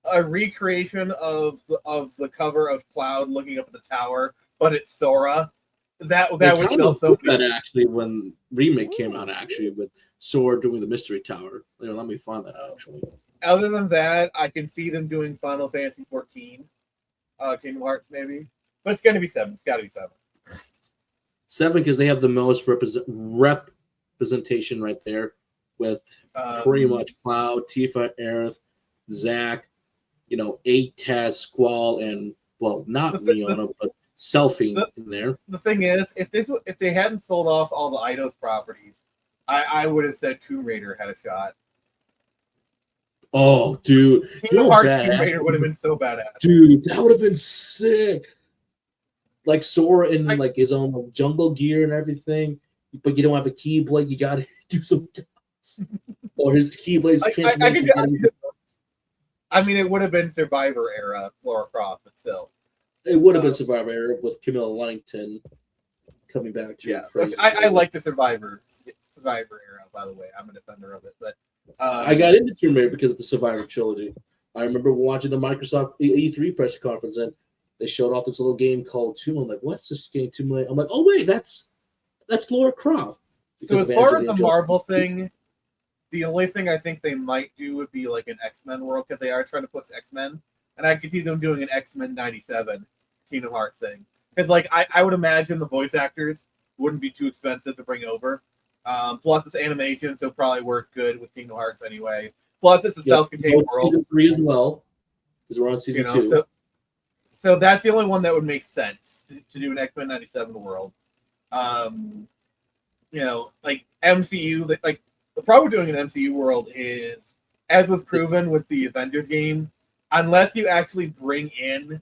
of the cover of Cloud looking up at the tower, but it's Sora. That would sell so good. That actually, when remake came out, actually with Sora doing the Mystery Tower. Let me find that actually. Other than that, I can see them doing Final Fantasy 14, Kingdom Hearts maybe, but it's going to be 7. It's got to be 7. 7 because they have the most representation right there with pretty much Cloud, Tifa, Aerith, Zack, 8, Taz, Squall, and not Leona, but selfie in there. The thing is, if they hadn't sold off all the Eidos properties, I would have said Tomb Raider had a shot. Oh, dude. Kingdom Hearts Tomb Raider would have been so badass. Dude, that would have been sick. Like Sora in like his own jungle gear and everything, but you don't have a Keyblade. You got to do some or his Keyblade's transformation. I mean, it would have been Survivor era Lara Croft, but still. It would have been Survivor era with Camilla Luddington coming back. Yeah, I like the Survivor era, by the way. I'm a defender of it. But I got into Tomb Raider because of the Survivor trilogy. I remember watching the Microsoft E3 press conference, and they showed off this little game called Tomb. I'm like, what's this game, Tomb Raider? I'm like, oh, wait, that's Lara Croft. So as far as the Marvel thing, the only thing I think they might do would be like an X-Men world, because they are trying to push X-Men. And I could see them doing an X-Men 97 Kingdom Hearts thing. Because like I would imagine the voice actors wouldn't be too expensive to bring over. Plus it's animation, so probably work good with Kingdom Hearts anyway. Plus it's a self-contained world. Season 3 as well, because we're on season 2. So that's the only one that would make sense to do an X-Men 97 world. Like MCU, like the problem with doing an MCU world is, as was proven with the Avengers game, unless you actually bring in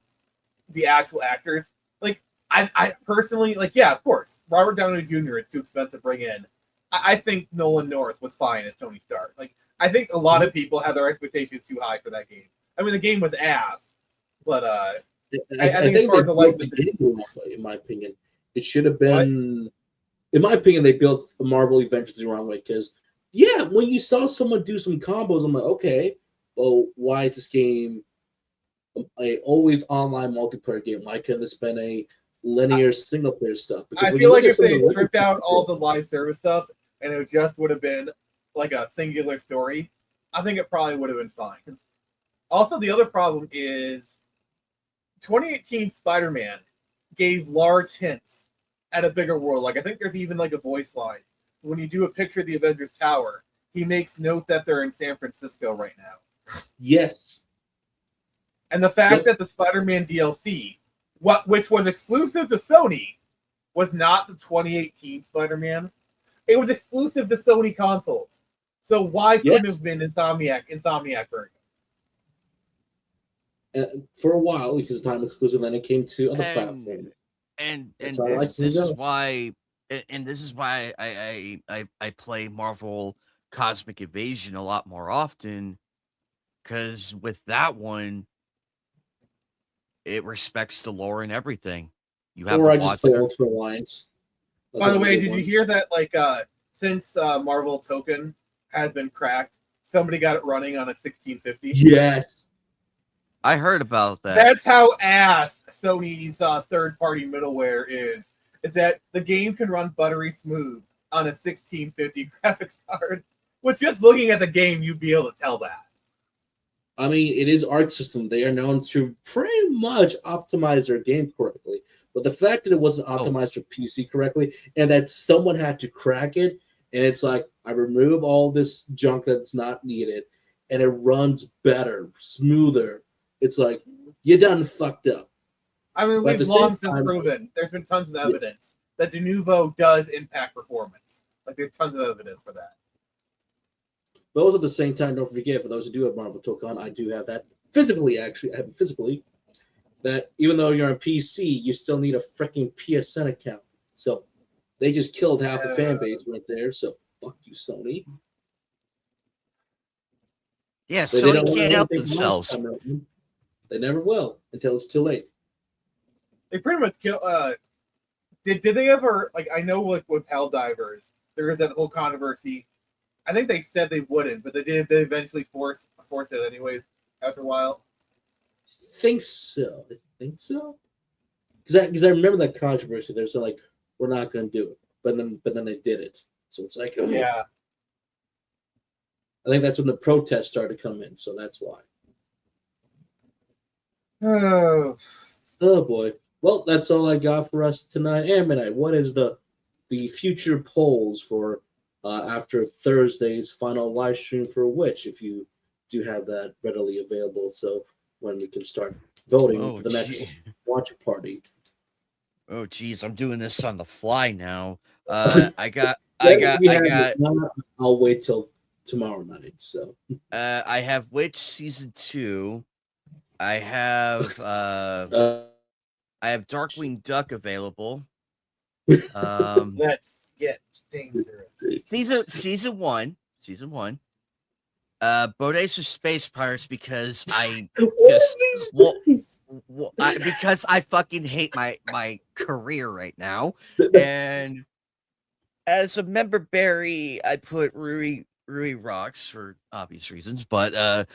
the actual actors, like I personally, like, yeah, of course, Robert Downey Jr. is too expensive to bring in. I think Nolan North was fine as Tony Stark. Like, I think a lot of people had their expectations too high for that game. I mean, the game was ass, but I think as far as the game, in my opinion, it should have been. What? In my opinion, they built Marvel Avengers the wrong way, because when you saw someone do some combos, I'm like, okay, well, why is this game a always online multiplayer game? Why couldn't this been a linear single player stuff? Because I feel like if they stripped out all the live service stuff and it just would have been like a singular story, I think it probably would have been fine. Also, the other problem is 2018 Spider-Man gave large hints at a bigger world. Like, I think there's even like a voice line. When you do a picture of the Avengers Tower, he makes note that they're in San Francisco right now. Yes. And the fact that the Spider-Man DLC, which was exclusive to Sony, was not the 2018 Spider-Man. It was exclusive to Sony consoles. So why couldn't it have been Insomniac version? For a while, because time exclusive, then it came to other platforms. And this is why I play Marvel Cosmic Invasion a lot more often, because with that one, it respects the lore and everything. You have I just play Ultimate Alliance. By the way, did you hear that? Like, since Marvel Token has been cracked, somebody got it running on a 1650. Yes, I heard about that. That's how ass Sony's third-party middleware is. Is that the game can run buttery smooth on a 1650 graphics card? With just looking at the game, you'd be able to tell that. I mean, it is Arc System. They are known to pretty much optimize their game correctly. But the fact that it wasn't optimized for PC correctly, and that someone had to crack it, and it's like, I remove all this junk that's not needed, and it runs better, smoother. It's like, you done fucked up. I mean, we've long since proven, there's been tons of evidence that de novo does impact performance. Like, there's tons of evidence for that. Those at the same time, don't forget, for those who do have Marvel Token, I do have that physically, actually. I have it physically. That even though you're on PC, you still need a freaking PSN account. So they just killed half the fan base right there. So fuck you, Sony. Yeah, Sony can't help themselves. They never will until it's too late. They pretty much kill. Did they ever, like, I know, like, with Helldivers, there was that whole controversy. I think they said they wouldn't, but they did. They eventually force it anyway after a while. I think so. Because I remember that controversy. They're like, we're not going to do it, but then they did it. So it's like, yeah. I think that's when the protests started to come in. So that's why. Oh boy. Well, that's all I got for us tonight and midnight. What is the future polls for after Thursday's final live stream for Witch, if you do have that readily available, so when we can start voting for the next watch party? Oh, geez, I'm doing this on the fly now. I got, If not, I'll wait till tomorrow night. So I have Witch season 2. I have, uh, I have Darkwing Duck available. Let's get dangerous. Season 1. Bodacious Space Pirates because I just because I fucking hate my career right now. And as a member berry, I put Rui Rocks for obvious reasons, but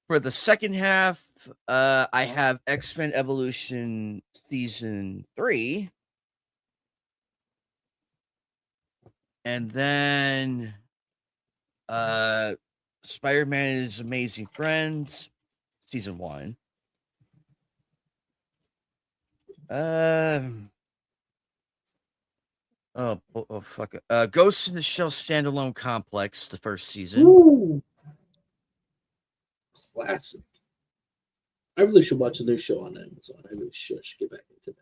for the second half, I have X-Men Evolution season 3. And then Spider-Man and His Amazing Friends, season 1. Fuck it. Ghost in the Shell standalone complex, the first season. Ooh, classic. I really should watch a new show on Amazon. I really should get back into that.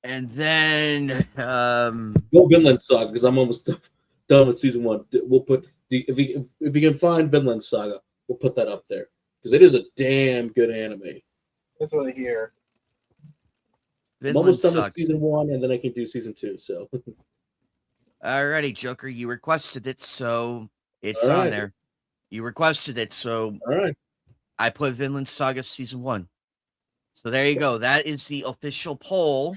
And then Go Vinland Saga because I'm almost done with season 1. We'll put if you can find Vinland Saga, we'll put that up there because it is a damn good anime. That's what I hear. I'm almost done with season 1, and then I can do season 2. So, alrighty, Joker, you requested it, so it's All on right. there. You requested it, so all right. I put Vinland Saga season 1. So there you go. That is the official poll.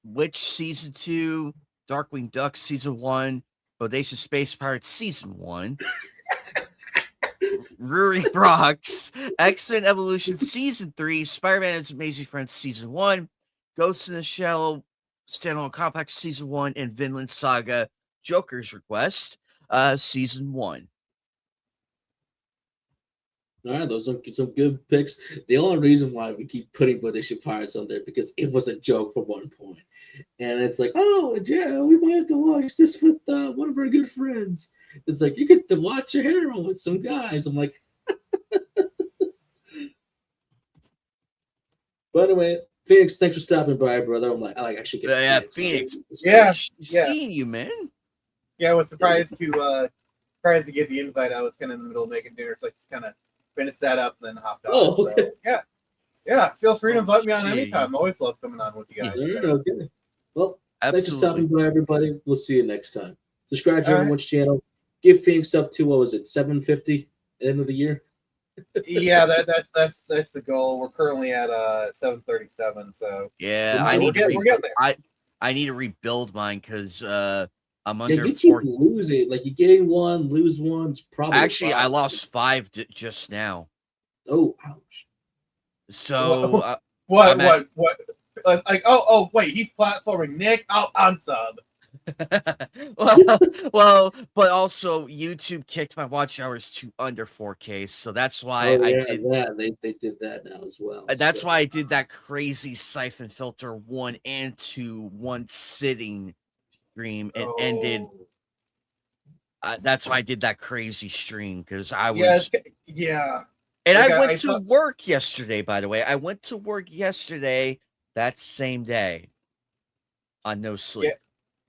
Witch season 2, Darkwing Duck season 1, Bodacious Space Pirates season 1, Ruri Rocks, X-Men Evolution season 3, Spider-Man and His Amazing Friends season 1, Ghost in the Shell standalone complex season 1, and Vinland Saga Joker's Request season 1. All right, those are some good picks. The only reason why we keep putting Bodacious Pirates on there because it was a joke from one point, and it's like, oh yeah, we might go watch this with one of our good friends. It's like you get to watch a hero with some guys. I'm like, by the way, Phoenix, thanks for stopping by, brother. I'm like, I should get Phoenix. Yeah. Seeing you, man. Yeah, I was surprised to get the invite. I was kind of in the middle of making dinner, so I just kind of finished that up and then hopped on. Oh, okay. So, yeah. Feel free to invite me on shit. anytime. I always love coming on with you guys. Okay. Well, thanks for Absolutely. stopping by, everybody. We'll see you next time. Subscribe to All right. everyone's channel. Give Phoenix up to what was it, 750 at the end of the year? Yeah, that's the goal. We're currently at 737. So Yeah, Yeah, I need we're getting there. I need to rebuild mine because I'm Yeah, under you keep 4. losing. Like you gain one, lose one. It's probably Actually, I 5. lost 5 just now. Oh, ouch. So What? I'm at- Like wait, he's platforming Nick. Oh, I'm sub. well, but also YouTube kicked my watch hours to under 4K, so that's why Oh, I yeah, did. they did that now as well. That's so. why I did that crazy siphon filter 1 and 2 one sitting stream and ended. That's why I did that crazy stream because I was. Yeah. And Like, I went I to thought- work yesterday. By the way, I went to work yesterday. That same day. On no sleep.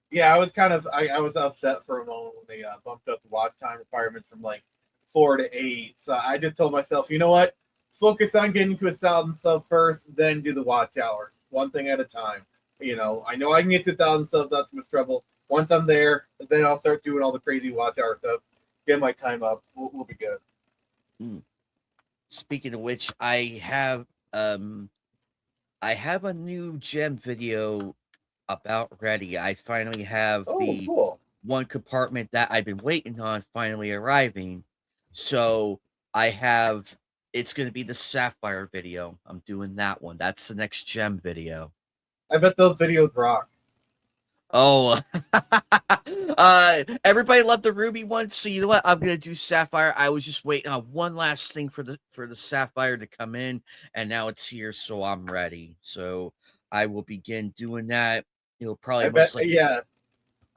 Yeah, I was kind of I was upset for a moment when they bumped up the watch time requirements from like 4 to 8. So I just told myself, you know what? Focus on getting to 1,000 subs first, then do the watch hours. One thing at a time. I know I can get to 1,000 subs. That's much trouble. Once I'm there, then I'll start doing all the crazy watch hour stuff. Get my time up. We'll be good. Speaking of which, I have a new gem video about ready. I finally have the Cool. one compartment that I've been waiting on finally arriving. So it's going to be the Sapphire video. I'm doing that one. That's the next gem video. I bet those videos rock. Oh, everybody loved the Ruby one, so you know what? I'm gonna do Sapphire. I was just waiting on one last thing for the Sapphire to come in, and now it's here, so I'm ready. So I will begin doing that. It'll probably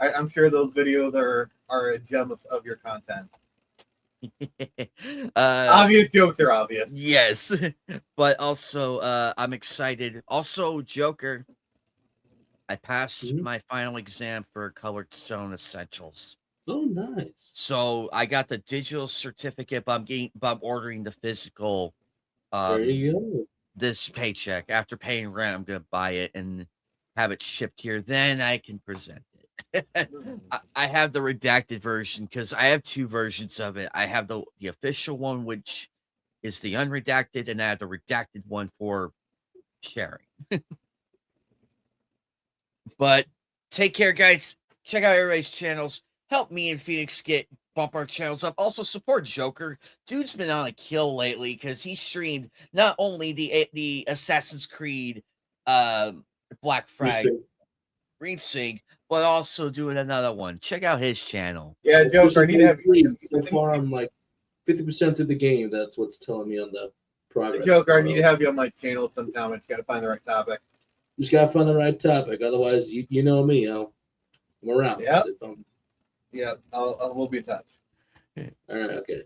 I'm sure those videos are a gem of your content. Obvious jokes are obvious. Yes, but also I'm excited. Also, Joker, I passed Mhm. my final exam for Colored Stone Essentials. Oh, nice. So I got the digital certificate, but I'm ordering the physical There you go. this paycheck. After paying rent, I'm gonna buy it and have it shipped here. Then I can present it. I have the redacted version because I have two versions of it. I have the official one, which is the unredacted, and I have the redacted one for sharing. But take care, guys. Check out everybody's channels. Help me and Phoenix bump our channels up. Also support Joker. Dude's been on a kill lately because he streamed not only the Assassin's Creed Black Flag Resync, but also doing another one. Check out his channel. Yeah, Joker, I need to have So far, I'm like 50% through the game. That's what's telling me on the progress. Joker, I need to have you on my channel sometime. I just gotta find the right topic. Just gotta find the right topic. Otherwise, you know me. I'm around. Yep. So Yeah, we'll be in touch. all right. Okay.